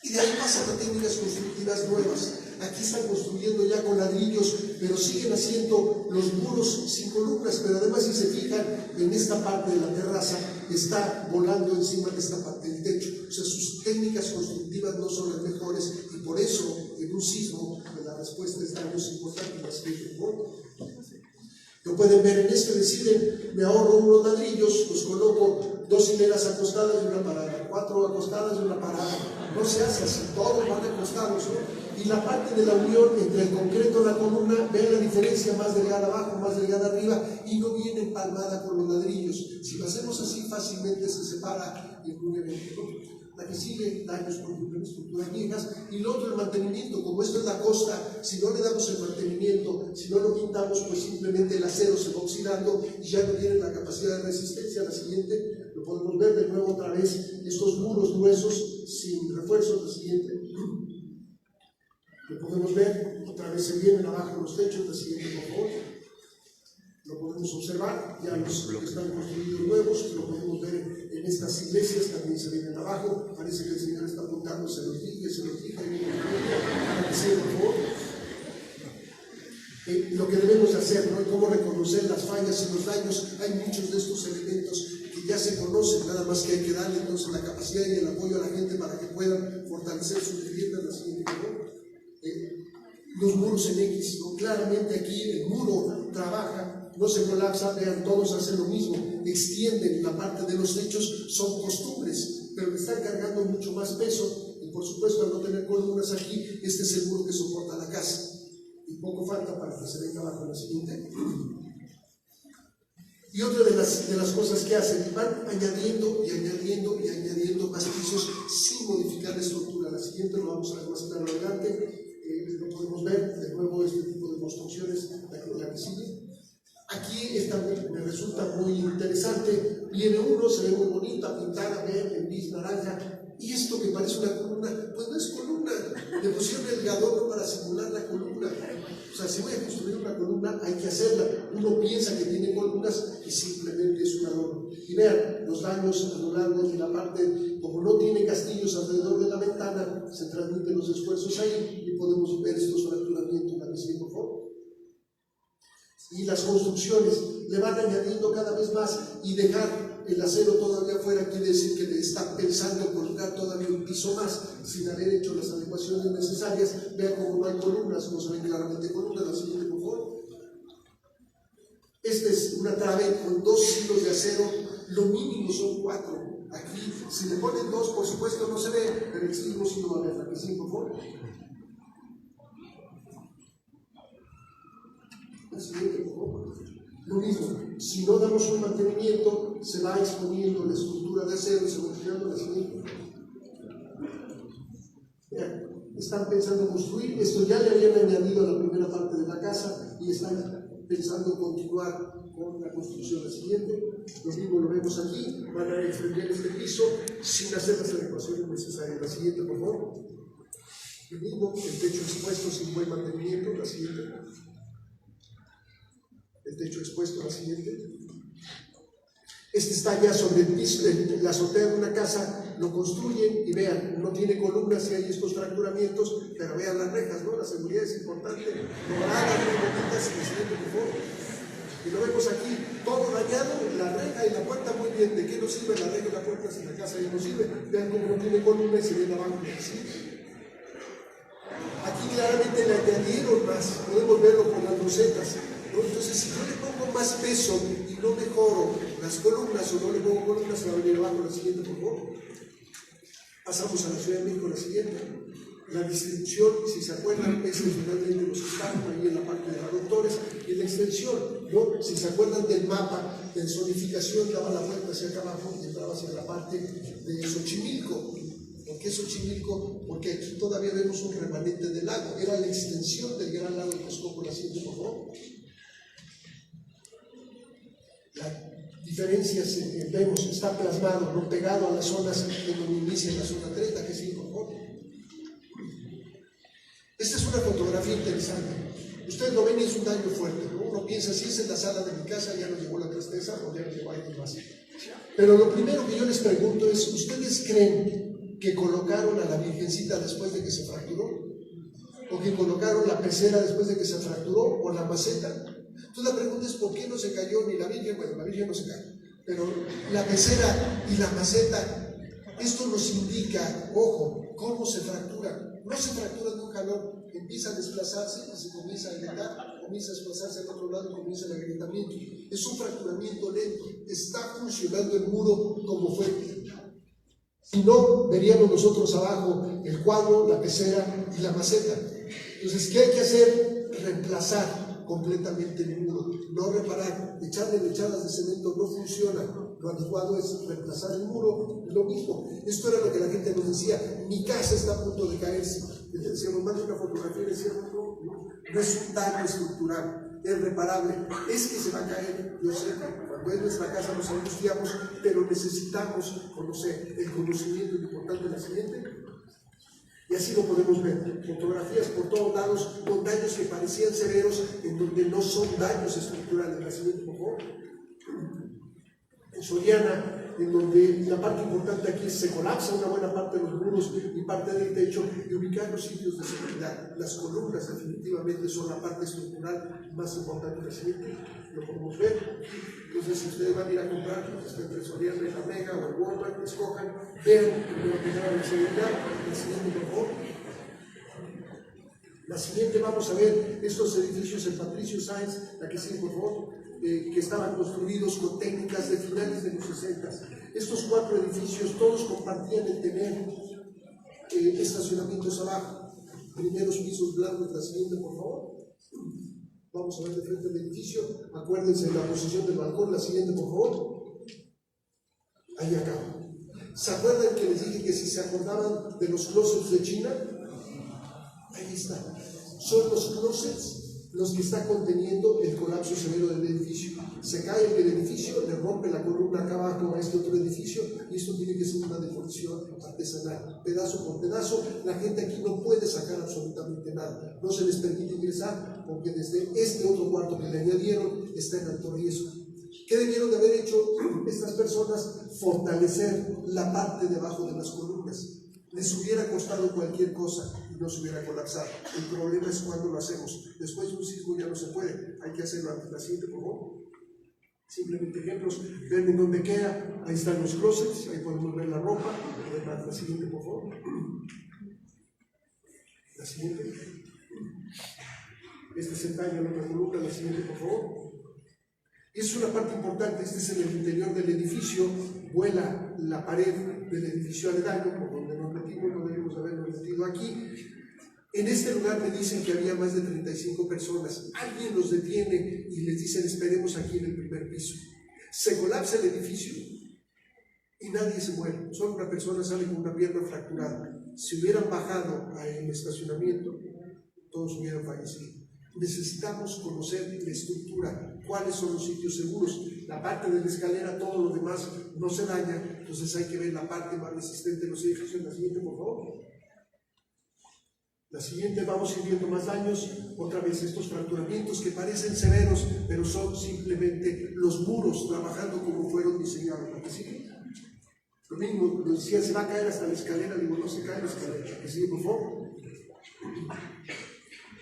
Speaker 1: Y de ahí pasan a técnicas constructivas nuevas. Aquí están construyendo ya con ladrillos, pero siguen haciendo los muros sin columnas, pero además si se fijan en esta parte de la terraza, está volando encima de esta parte del techo. O sea, sus técnicas constructivas no son las mejores y por eso en un sismo la respuesta es daños importantes. Lo pueden ver en esto, deciden, me ahorro unos ladrillos, los coloco 2 hileras acostadas y una parada, 4 acostadas y una parada. No se hace así, todos van acostados, ¿no? Y la parte de la unión entre el concreto y la columna, vean la diferencia, más delgada abajo, más delgada arriba, y no viene empalmada con los ladrillos. Si lo hacemos así, fácilmente se separa en un evento. La que sigue, daños por estructuras viejas, y lo otro, el mantenimiento. Como esto es la costa, si no le damos el mantenimiento, si no lo pintamos, pues simplemente el acero se va oxidando y ya no tiene la capacidad de resistencia. La siguiente, lo podemos ver de nuevo otra vez, estos muros gruesos sin refuerzos. La siguiente, lo podemos ver, otra vez se vienen abajo los techos. La siguiente, por favor. Lo podemos observar, ya los que están construidos nuevos, lo podemos ver en estas iglesias, también se vienen abajo. Parece que el Señor está apuntando, se los dije, por favor. Lo que debemos hacer, ¿no? Cómo reconocer las fallas y los daños. Hay muchos de estos elementos que ya se conocen, nada más que hay que darle entonces la capacidad y el apoyo a la gente para que puedan fortalecer sus viviendas. La siguiente, ¿no? Los muros en X, ¿no? Claramente aquí el muro trabaja, no se colapsa, vean, todos hacen lo mismo, extienden la parte de los techos, son costumbres, pero le están cargando mucho más peso y por supuesto al no tener columnas aquí, este es el muro que soporta la casa y poco falta para que se venga abajo. La siguiente. Y otra de las cosas que hacen, van añadiendo y añadiendo y añadiendo más pisos sin modificar la estructura. La siguiente lo vamos a ver más claro adelante. Lo podemos ver de nuevo, este tipo de construcciones, la que sigue. Aquí esta me resulta muy interesante. Viene uno, se ve muy bonita, pintada, verde, en gris, naranja. Y esto que parece una columna, pues no es columna. Le pusieron el adorno para simular la columna. O sea, si voy a construir una columna, hay que hacerla. Uno piensa que tiene columnas y simplemente es un adorno. Y vean, los daños a lo largo de la parte, como no tiene castillos alrededor de la ventana, se transmiten los esfuerzos ahí y podemos ver estos fracturamientos. La que sigue, por favor. Y las construcciones le van añadiendo cada vez más y dejar el acero todavía afuera quiere decir que le están pensando en colocar todavía un piso más sin haber hecho las adecuaciones necesarias. Vean cómo no hay columnas, no se ven claramente columnas. La siguiente, por favor. Esta es una trave con 2 hilos de acero, lo mínimo son 4. Aquí, si le ponen 2, por supuesto no se ve, pero el sismo sí lo va a ver. La que sigue, por favor. La siguiente, por favor. Lo mismo, si no damos un mantenimiento, se va exponiendo la estructura de acero y se va creando la siguiente. Vean, están pensando construir, esto ya le habían añadido a la primera parte de la casa y están pensando continuar con la construcción. La siguiente, lo mismo lo vemos aquí, van a extender este piso sin hacer las adecuaciones necesarias. La siguiente, por favor. Lo mismo, el techo expuesto sin buen mantenimiento. La siguiente. El techo expuesto. La siguiente. Este está ya sobre el piso, la azotea de una casa, lo construyen y vean, no tiene columnas y hay estos fracturamientos, pero vean las rejas, ¿no? La seguridad es importante, doradas, muy bonitas. La siguiente, por favor. Y lo vemos aquí, todo dañado, la reja y la puerta muy bien. ¿De qué nos sirve la reja y la puerta si la casa ya no sirve? Vean cómo no tiene columna y se ve abajo. ¿Sí? Aquí claramente le añadieron más, podemos verlo con las rosetas, ¿no? Entonces, si yo le pongo más peso y no mejoro las columnas o no le pongo columnas, se va a venir abajo. La siguiente, por favor. Pasamos a la Ciudad de México, la siguiente. La distribución, si se acuerdan, es finalmente los que están ahí en la parte de adoptores, y la extensión, ¿no? Si se acuerdan del mapa de zonificación, daba la vuelta hacia acá abajo y entraba hacia la parte de Xochimilco. ¿Por qué Xochimilco? Porque aquí todavía vemos un remanente del lago, era la extensión del gran lago de Texcoco. La siguiente, por favor. La diferencia, vemos, está plasmado, no pegado a las zonas en donde inicia la zona 30, que sigue, por favor. Esta es una fotografía interesante. Ustedes lo ven y es un daño fuerte, ¿no? Uno piensa, si es en la sala de mi casa, ya nos llegó la tristeza o ya nos llegó alguien más. Pero lo primero que yo les pregunto es, ¿ustedes creen que colocaron a la Virgencita después de que se fracturó? ¿O que colocaron la pecera después de que se fracturó? ¿O la maceta? Entonces la pregunta es, ¿por qué no se cayó ni la Virgen? Bueno, la Virgen no se cayó, pero la pecera y la maceta, esto nos indica, ojo, cómo se fractura. No se fractura de un jalón, empieza a desplazarse y se comienza a agrietar, comienza a desplazarse al otro lado y comienza el agrietamiento. Es un fracturamiento lento, está funcionando el muro como fue. Si no, veríamos nosotros abajo el cuadro, la pecera y la maceta. Entonces, ¿qué hay que hacer? Reemplazar completamente el muro, no reparar. Echarle lechadas de cemento no funciona. Lo adecuado es reemplazar el muro. Lo mismo, esto era lo que la gente nos decía, mi casa está a punto de caerse. Se nos manda una fotografía y decíamos, no es un daño estructural, es reparable, es que se va a caer. Yo sé que cuando es nuestra casa nos angustiamos, pero necesitamos conocer el conocimiento importante de la siguiente. Y así lo podemos ver, fotografías por todos lados con daños que parecían severos, en donde no son daños estructurales. La siguiente, por favor. En Soriana, en donde la parte importante aquí es se colapsa una buena parte de los muros y parte del techo, y ubicar los sitios de seguridad. Las columnas definitivamente son la parte estructural más importante. La siguiente, lo podemos ver. Entonces, si ustedes van a ir a comprar, está entre Soriana y la Mega o el Walmart, escojan, vean primero que nada la seguridad. La siguiente, por favor. La siguiente, vamos a ver estos edificios en Patricio Sáenz, la que sigue, por favor. Que estaban construidos con técnicas de finales de los 60. Estos 4 edificios todos compartían el tener estacionamientos abajo, primeros pisos blancos. La siguiente, por favor. Vamos a ver de frente del edificio, acuérdense de la posición del balcón. La siguiente, por favor. Ahí acaba. ¿Se acuerdan que les dije que si se acordaban de los closets de China? Ahí está. Son los closets los que está conteniendo el colapso severo del edificio. Se cae el edificio, le rompe la columna acá abajo a este otro edificio, y esto tiene que ser una demolición artesanal, pedazo por pedazo. La gente aquí no puede sacar absolutamente nada, no se les permite ingresar, porque desde este otro cuarto que le añadieron está en alto riesgo. ¿Qué debieron de haber hecho estas personas? Fortalecer la parte debajo de las columnas. Les hubiera costado cualquier cosa y no se hubiera colapsado. El problema es cuando lo hacemos. Después de un sismo ya no se puede. Hay que hacerlo antes. La siguiente, por favor. Simplemente ejemplos. Ven en dónde queda. Ahí están los closets. Ahí podemos ver la ropa. La siguiente, por favor. La siguiente. Este es el daño de la columna. La siguiente, por favor. Es una parte importante. Este es en el interior del edificio. Vuela la pared del edificio aledaño, por donde nos metimos, no debemos habernos metido aquí. En este lugar me dicen que había más de 35 personas. Alguien los detiene y les dicen esperemos aquí en el primer piso. Se colapsa el edificio y nadie se muere. Solo una persona sale con una pierna fracturada. Si hubieran bajado al estacionamiento, todos hubieran fallecido. Necesitamos conocer la estructura, cuáles son los sitios seguros. La parte de la escalera, todo lo demás no se daña, entonces hay que ver la parte más resistente de los edificios. La siguiente, por favor. La siguiente, vamos a ir viendo más daños. Otra vez estos fracturamientos que parecen severos, pero son simplemente los muros trabajando como fueron diseñados. ¿La que sigue? Lo mismo, lo decía, se va a caer hasta la escalera. Digo, no se cae la escalera. ¿La que sigue, por favor?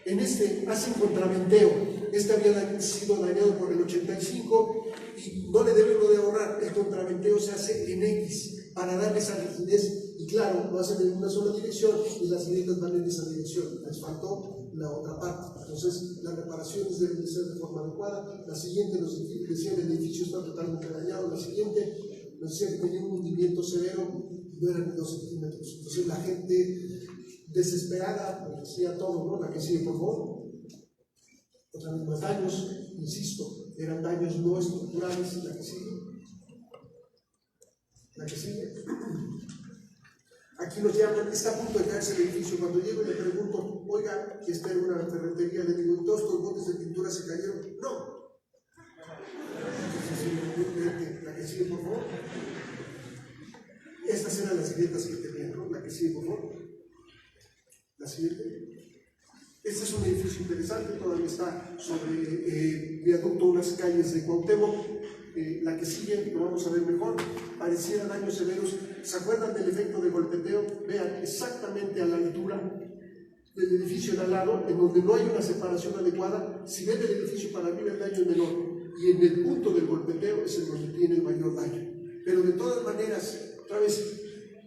Speaker 1: En este hacen contraventeo. Este había sido dañado por el 85 y no le debe uno de ahorrar. El contraventeo se hace en X para darle esa rigidez. Y claro, lo hacen en una sola dirección y las grietas van en esa dirección. Les faltó la otra parte. Entonces, las reparaciones deben de ser de forma adecuada. La siguiente nos decía el edificio está totalmente dañado. La siguiente nos decía que tenía un hundimiento severo, no eran 2 centímetros. Entonces, la gente desesperada decía todo, ¿no? La que sigue, por favor. Otra vez más daños, insisto, eran daños no estructurales. La que sigue. La que sigue. Aquí nos llaman, está a punto de caerse el edificio. Cuando llego y le pregunto, oiga, que está en una ferretería, le digo, ¿y todos los botes de pintura se cayeron? No. La que sigue, por favor. Estas eran las grietas que tenían, ¿no? La que sigue, por favor. La siguiente. Este es un edificio interesante, todavía está sobre viaducto, unas calles de Cuauhtémoc. La que sigue, lo vamos a ver mejor, pareciera daños severos. ¿Se acuerdan del efecto de golpeteo? Vean, exactamente a la altura del edificio de al lado, en donde no hay una separación adecuada. Si ven el edificio para arriba, el daño es menor, y en el punto del golpeteo es en donde tiene el mayor daño. Pero de todas maneras, otra vez,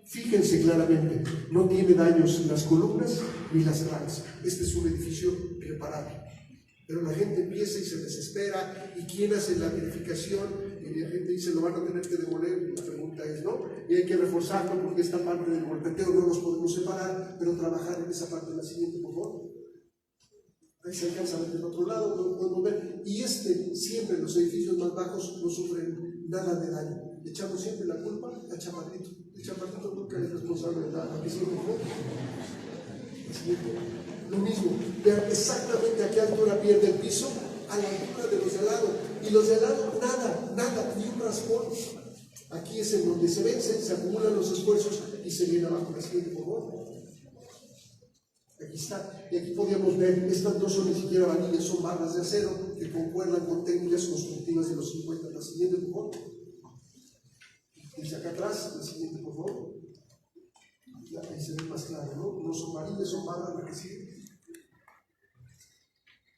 Speaker 1: fíjense claramente, no tiene daños las columnas ni las traves. Este es un edificio reparable. Pero la gente empieza y se desespera, y ¿quién hace la verificación? Y la gente dice, lo van a tener que demoler, y la pregunta es, ¿no? Y hay que reforzarlo porque esta parte del golpeteo no nos podemos separar, pero trabajar en esa parte. La siguiente, por favor. Ahí se alcanza a ver del otro lado, lo podemos ver. Y siempre los edificios más bajos no sufren nada de daño. Le echamos siempre la culpa al chaparrito. El chaparrito nunca es responsable de nada. ¿Qué sigue, por favor? La siguiente. Lo mismo, vean exactamente a qué altura pierde el piso, a la altura de los de al lado. Y los de al lado, nada, ni un raspón. Aquí es en donde se vencen, se acumulan los esfuerzos y se viene abajo. La siguiente, por favor. Aquí está. Y aquí podríamos ver, estas no son ni siquiera varillas, son barras de acero que concuerdan con técnicas constructivas de los 50. La siguiente, por favor. Desde acá atrás, la siguiente, por favor. Ahí se ve más claro, ¿no? No son varillas, son barras, la que sigue.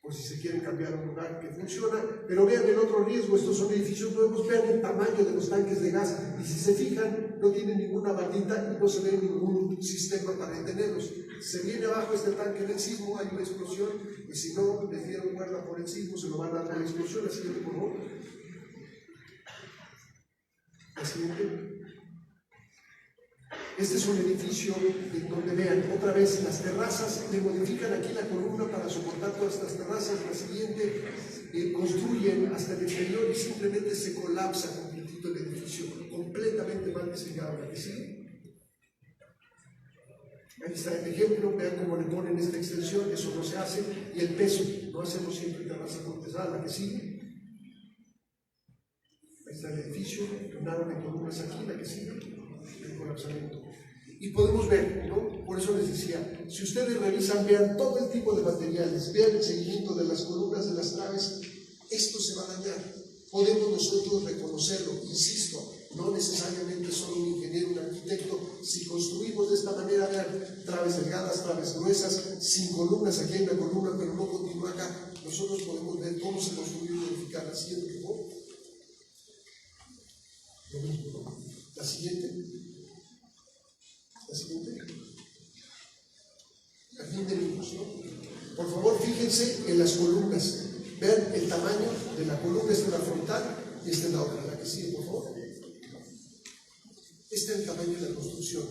Speaker 1: Por si se quieren cambiar un lugar que funciona. Pero vean el otro riesgo, estos son edificios nuevos, vean el tamaño de los tanques de gas, y si se fijan, no tienen ninguna bandita y no se ve ningún sistema para detenerlos. Se viene abajo este tanque del sismo, hay una explosión, y si no les dieron cuerda por el sismo, se lo van a dar por la explosión. La siguiente, por favor. La siguiente. Este es un edificio en donde vean otra vez las terrazas, le modifican aquí la columna para soportar todas estas terrazas. La siguiente, construyen hasta el exterior y simplemente se colapsa completito el edificio, completamente mal diseñado. ¿Sí? Ahí está el ejemplo, vean cómo le ponen esta extensión, eso no se hace, y el peso, no hacemos siempre terraza cortesana. La que sigue. Ahí está el edificio, donaron de columnas aquí, la que sigue. El colapsamiento. Y podemos ver, ¿no? Por eso les decía, si ustedes revisan, vean todo el tipo de materiales, vean el seguimiento de las columnas, de las traves, esto se va a dañar. Podemos nosotros reconocerlo, insisto, no necesariamente solo un ingeniero, un arquitecto. Si construimos de esta manera, vean, traves delgadas, traves gruesas, sin columnas, aquí hay una columna, pero no continúa acá, nosotros podemos ver cómo se construyó y modificar. La siguiente, ¿no? Lo mismo, ¿no? La siguiente. La siguiente. Jardín de niños, ¿no? Por favor, fíjense en las columnas. Vean el tamaño de la columna, esta es la frontal y esta es la otra, la que sigue, por favor. Este es el tamaño de la construcción.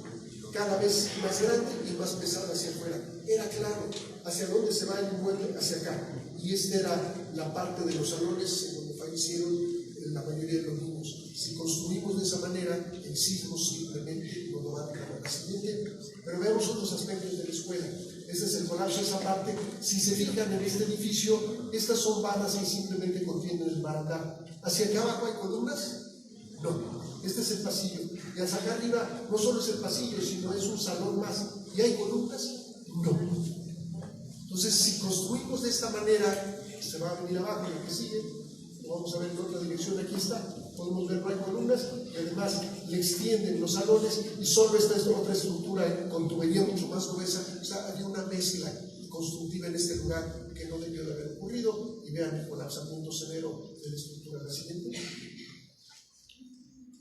Speaker 1: cada vez más grande y más pesada hacia afuera. Era claro hacia dónde se va el inmueble, hacia acá. Y esta era la parte de los salones en donde fallecieron la mayoría de los niños. Si construimos de esa manera, el sismo simplemente no lo va a dejar a la siguiente. Pero veamos otros aspectos de la escuela. Ese es el colapso, esa parte. Si se fijan en este edificio, estas son varas que simplemente contienen el barandal. ¿Hacia acá abajo hay columnas? No. Este es el pasillo. Y hacia acá arriba no solo es el pasillo, sino es un salón más. ¿Y hay columnas? No. Entonces, si construimos de esta manera, se va a venir abajo lo que sigue. Lo vamos a ver en otra dirección. Aquí está. Podemos ver no hay columnas, y además le extienden los salones, y solo esta es otra estructura con tubería mucho más gruesa. O sea, había una mezcla constructiva en este lugar que no debió de haber ocurrido. Y vean el colapsamiento severo de la estructura. La siguiente.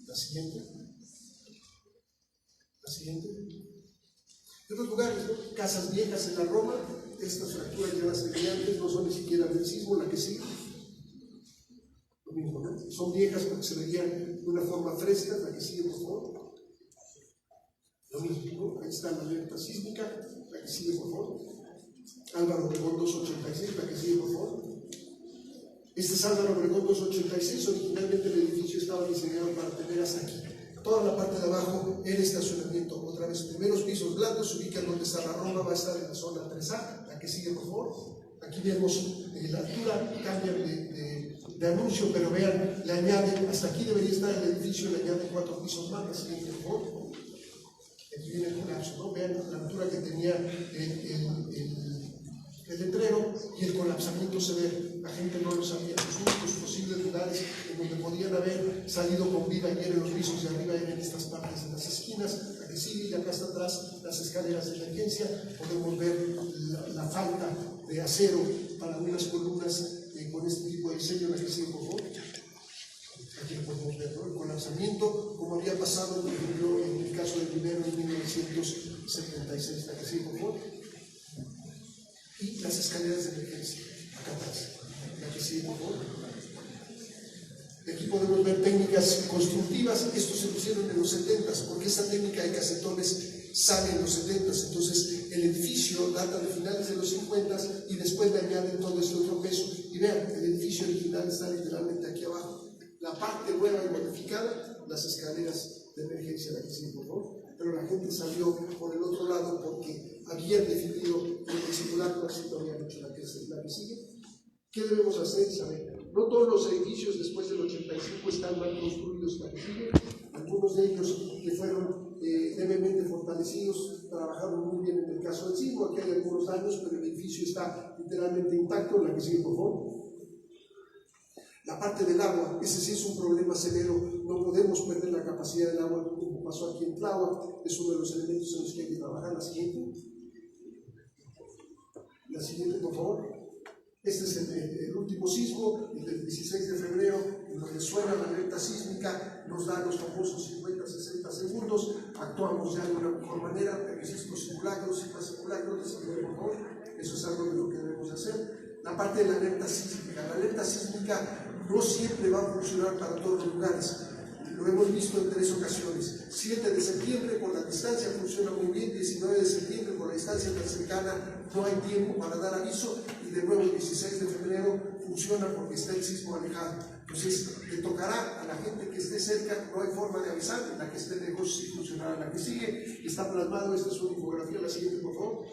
Speaker 1: La siguiente. La siguiente. En otros lugares, ¿no? Casas viejas en la Roma, estas fracturas ya las tenía antes, no son ni siquiera del sismo, la que sigue. Lo mismo, ¿no? Son viejas porque se veían de una forma fresca, la que sigue, por favor. Lo mismo, ¿no? Ahí está la alerta sísmica, la que sigue, por favor. Álvaro Obregón 286, la que sigue, por favor. Este es Álvaro Obregón 286, originalmente el edificio estaba diseñado para tener hasta aquí. Toda la parte de abajo era estacionamiento. Otra vez, primeros pisos blandos se ubican donde está la Roma, va a estar en la zona 3A, la que sigue, por favor. Aquí vemos la altura, cambian de anuncio, pero vean, le añaden, hasta aquí debería estar el edificio, le añaden 4 pisos más, la siguiente, por favor. Aquí viene el colapso, ¿no? Vean la altura que tenía el letrero y el colapsamiento severo. La gente no lo sabía. Los únicos posibles lugares en donde podían haber salido con vida ayer en los pisos de arriba eran estas partes de las esquinas, la que sigue, y acá está atrás las escaleras de emergencia. Podemos ver la falta de acero para unas columnas con este tipo de diseño, la que sigue, por favor. Aquí lo podemos ver, ¿no? El colapsamiento, como había pasado, por ejemplo, en el caso del primero en 1976, la que sigue, por favor. Y las escaleras de emergencia, acá atrás, la que sigue, por favor. Aquí podemos ver técnicas constructivas. Estos se pusieron en los 70s, porque esta técnica de casetones sale en los 70s. Entonces, el edificio data de finales de los 50s y después le añaden todo este otro peso. Y vean, el edificio original está literalmente aquí abajo. La parte nueva y modificada, las escaleras de emergencia, la que sigue, por favor. Pero la gente salió por el otro lado porque habían definido el simulacro, así lo habían hecho, la que sigue. ¿Qué debemos hacer? Saber. No todos los edificios después del 85 están mal construidos, la que sigue. Algunos de ellos que fueron levemente fortalecidos trabajaron muy bien en el caso del sismo. Aquí hay algunos daños, pero el edificio está literalmente intacto, la que sigue, por favor. La parte del agua, ese sí es un problema severo. No podemos perder la capacidad del agua como pasó aquí en Tláhuac. Es uno de los elementos en los que hay que trabajar. La siguiente. La siguiente, por favor. Este es el último sismo, el del 16 de febrero, en donde suena la alerta sísmica, nos da los famosos 50-60 segundos. Actuamos ya de una mejor manera, pero estos simulacros, por favor. Eso es algo de lo que debemos hacer. La parte de la alerta sísmica. La alerta sísmica no siempre va a funcionar para todos los lugares. Lo hemos visto en 3 ocasiones. 7 de septiembre por la distancia funciona muy bien, 19 de septiembre por la distancia tan cercana no hay tiempo para dar aviso, y de nuevo el 16 de febrero funciona porque está el sismo alejado. Entonces le tocará a la gente que esté cerca, no hay forma de avisar, la que esté lejos sí funcionará. La que sigue está plasmado, esta es una infografía, la siguiente, por favor.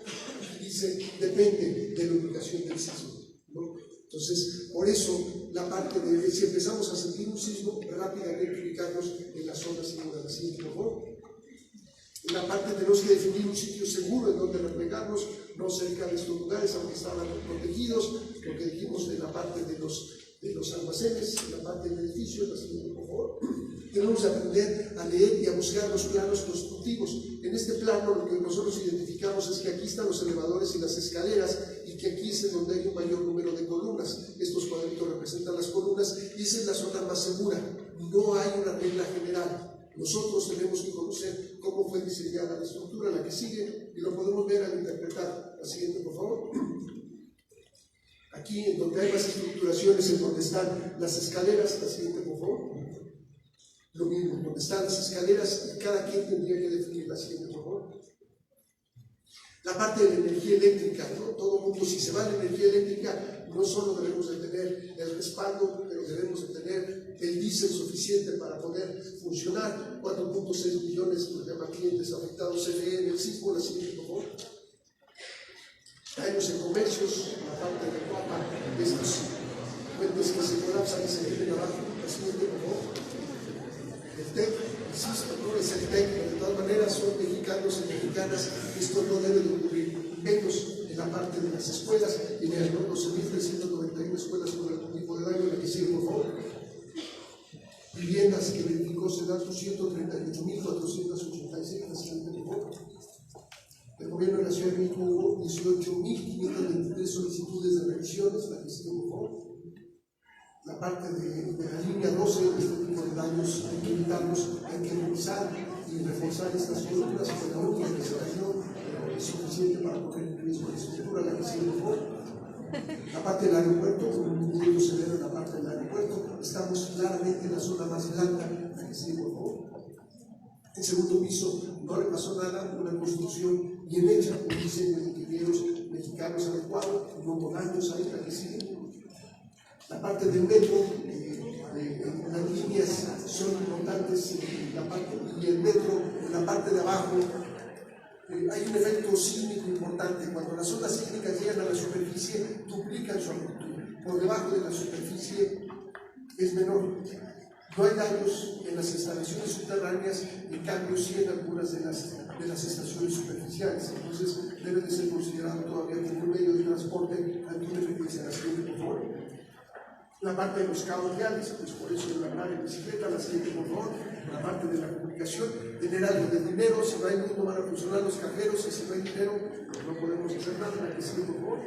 Speaker 1: Dice, depende de la ubicación del sismo, ¿no? Entonces, por eso, la parte de si empezamos a sentir un sismo, rápidamente ubicarnos en la zona segura. La siguiente, por favor. En la parte tenemos que definir un sitio seguro en donde replegarnos, no cerca de estos lugares, aunque estaban protegidos. Lo que dijimos de la parte de los almacenes, en la parte del edificio. La siguiente, por favor. Tenemos que aprender a leer y a buscar los planos constructivos. En este plano lo que nosotros identificamos es que aquí están los elevadores y las escaleras, y que aquí es donde hay un mayor número de columnas. Estos cuadritos representan las columnas y esa es la zona más segura. No hay una regla general. Nosotros tenemos que conocer cómo fue diseñada la estructura, la que sigue, y lo podemos ver al interpretar. La siguiente, por favor. Aquí, en donde hay más estructuraciones, en donde están las escaleras. La siguiente, por favor. Lo mismo, donde están las escaleras, y cada quien tendría que definir. La siguiente, por favor. La parte de la energía eléctrica, ¿no? Todo el mundo, si se va a la energía eléctrica, no solo debemos de tener el respaldo, pero debemos de tener el diésel suficiente para poder funcionar. 4.6 millones de clientes afectados CFE en el sismo, la siguiente, por favor. Daños en comercios, la parte de Guapa, estos puentes que se colapsan y se vienen abajo, la siguiente, por favor. El TEC, insisto, no es el TEC, pero de todas maneras son mexicanos y mexicanas, esto no debe de ocurrir, menos en la parte de las escuelas, en el 12.391 escuelas con algún tipo de daño, la que sigue, por favor. Viviendas que verificó Sedatus 138.486, la siguiente, por favor. El gobierno de la Ciudad de México hubo 18.523 solicitudes de revisiones, la que sigue, por favor. La parte de la línea 12, este tipo de daños hay que evitarlos, hay que revisar y reforzar estas columnas, porque la única que se cayó es suficiente para poner en riesgo la estructura, la que sigue, por favor. La parte del aeropuerto, con un movimiento severo en la parte del aeropuerto, estamos claramente en la zona más blanca, la que sigue, por favor. En segundo piso no le pasó nada, una construcción bien hecha, con un diseño de ingenieros mexicanos adecuado, no hubo daños ahí, la que sigue. La parte del metro, las líneas son importantes, y el metro, en la parte de abajo, hay un efecto sísmico importante. Cuando las ondas sísmicas llegan a la superficie, duplican su amplitud. Por debajo de la superficie es menor. No hay daños en las instalaciones subterráneas, en cambio sí en algunas de las estaciones superficiales. Entonces debe de ser considerado todavía como un medio de transporte ante una emergencia de la siguiente, por favor. La parte de los cabos viales, pues por eso de la nave en bicicleta, la siguiente, por favor. La parte de la comunicación, tener algo de dinero, si no hay dinero van a funcionar los cajeros, y si no hay dinero pues no podemos hacer nada. La que sigue, por favor.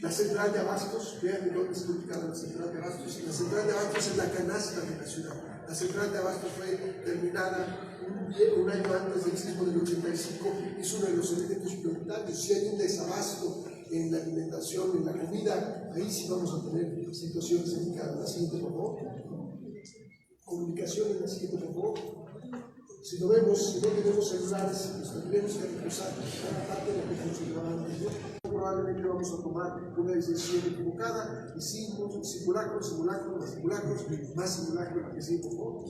Speaker 1: La central de abastos, vean dónde está ubicada la central de abastos. La central de abastos es la canasta de la ciudad. La central de abastos fue terminada un año antes del sismo del 85, es uno de los elementos prioritarios. Si hay un desabasto en la alimentación, en la comida, ahí sí vamos a tener situaciones delicadas. La siguiente, por favor. Comunicación, en la siguiente, por favor. Si no tenemos celulares, pues tendremos que reforzar la parte de la que funcionaba antes. Probablemente vamos a tomar una decisión equivocada, y simulacros, más simulacros, la que sí, por favor.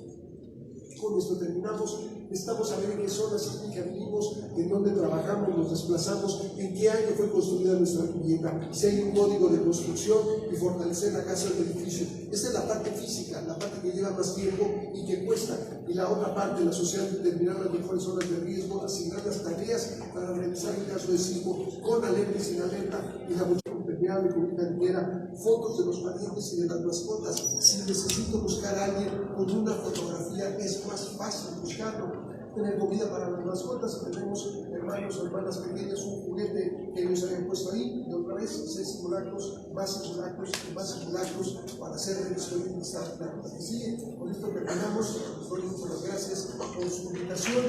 Speaker 1: Con esto terminamos. Necesitamos saber en qué zonas sísmicas vivimos, en dónde trabajamos, nos desplazamos, en qué año fue construida nuestra vivienda, si hay un código de construcción y fortalecer la casa del edificio. Esta es la parte física, la parte que lleva más tiempo y que cuesta. Y la otra parte, la social, determinar las mejores zonas de riesgo, asignar las tareas para realizar el caso de sismo con alerta y sin alerta, y la impermeable con una cantidad, fotos de los parientes y de las mascotas. Si necesito buscar a alguien con una fotografía, es más fácil buscarlo. Tener comida para las mascotas, tenemos hermanos o hermanas pequeñas, un juguete que ellos habían puesto ahí, y otra vez 6 simulacros, más simulacros, más simulacros para hacer revisión y listar la que sigue. Con esto terminamos. Les doy muchas gracias por su invitación.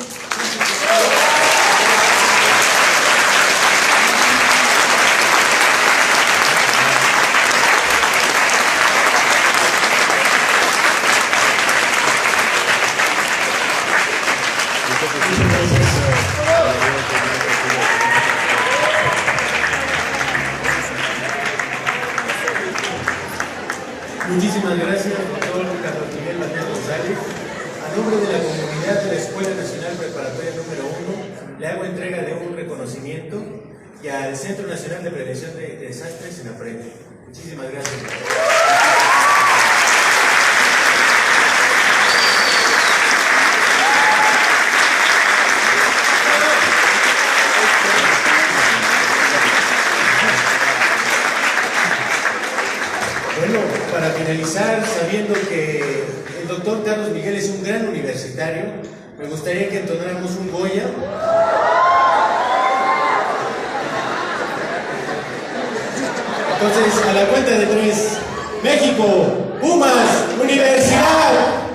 Speaker 5: Muchísimas gracias, doctor Carlos Miguel Valdés González. A nombre de la comunidad de la Escuela Nacional Preparatoria número 1, le hago entrega de un reconocimiento y al Centro Nacional de Prevención de Desastres en Aprende. Muchísimas gracias. Bueno, para finalizar, sabiendo que el doctor Carlos Miguel es un gran universitario, me gustaría que entonáramos un Goya. Entonces, a la cuenta de 3, México, Pumas, Universidad.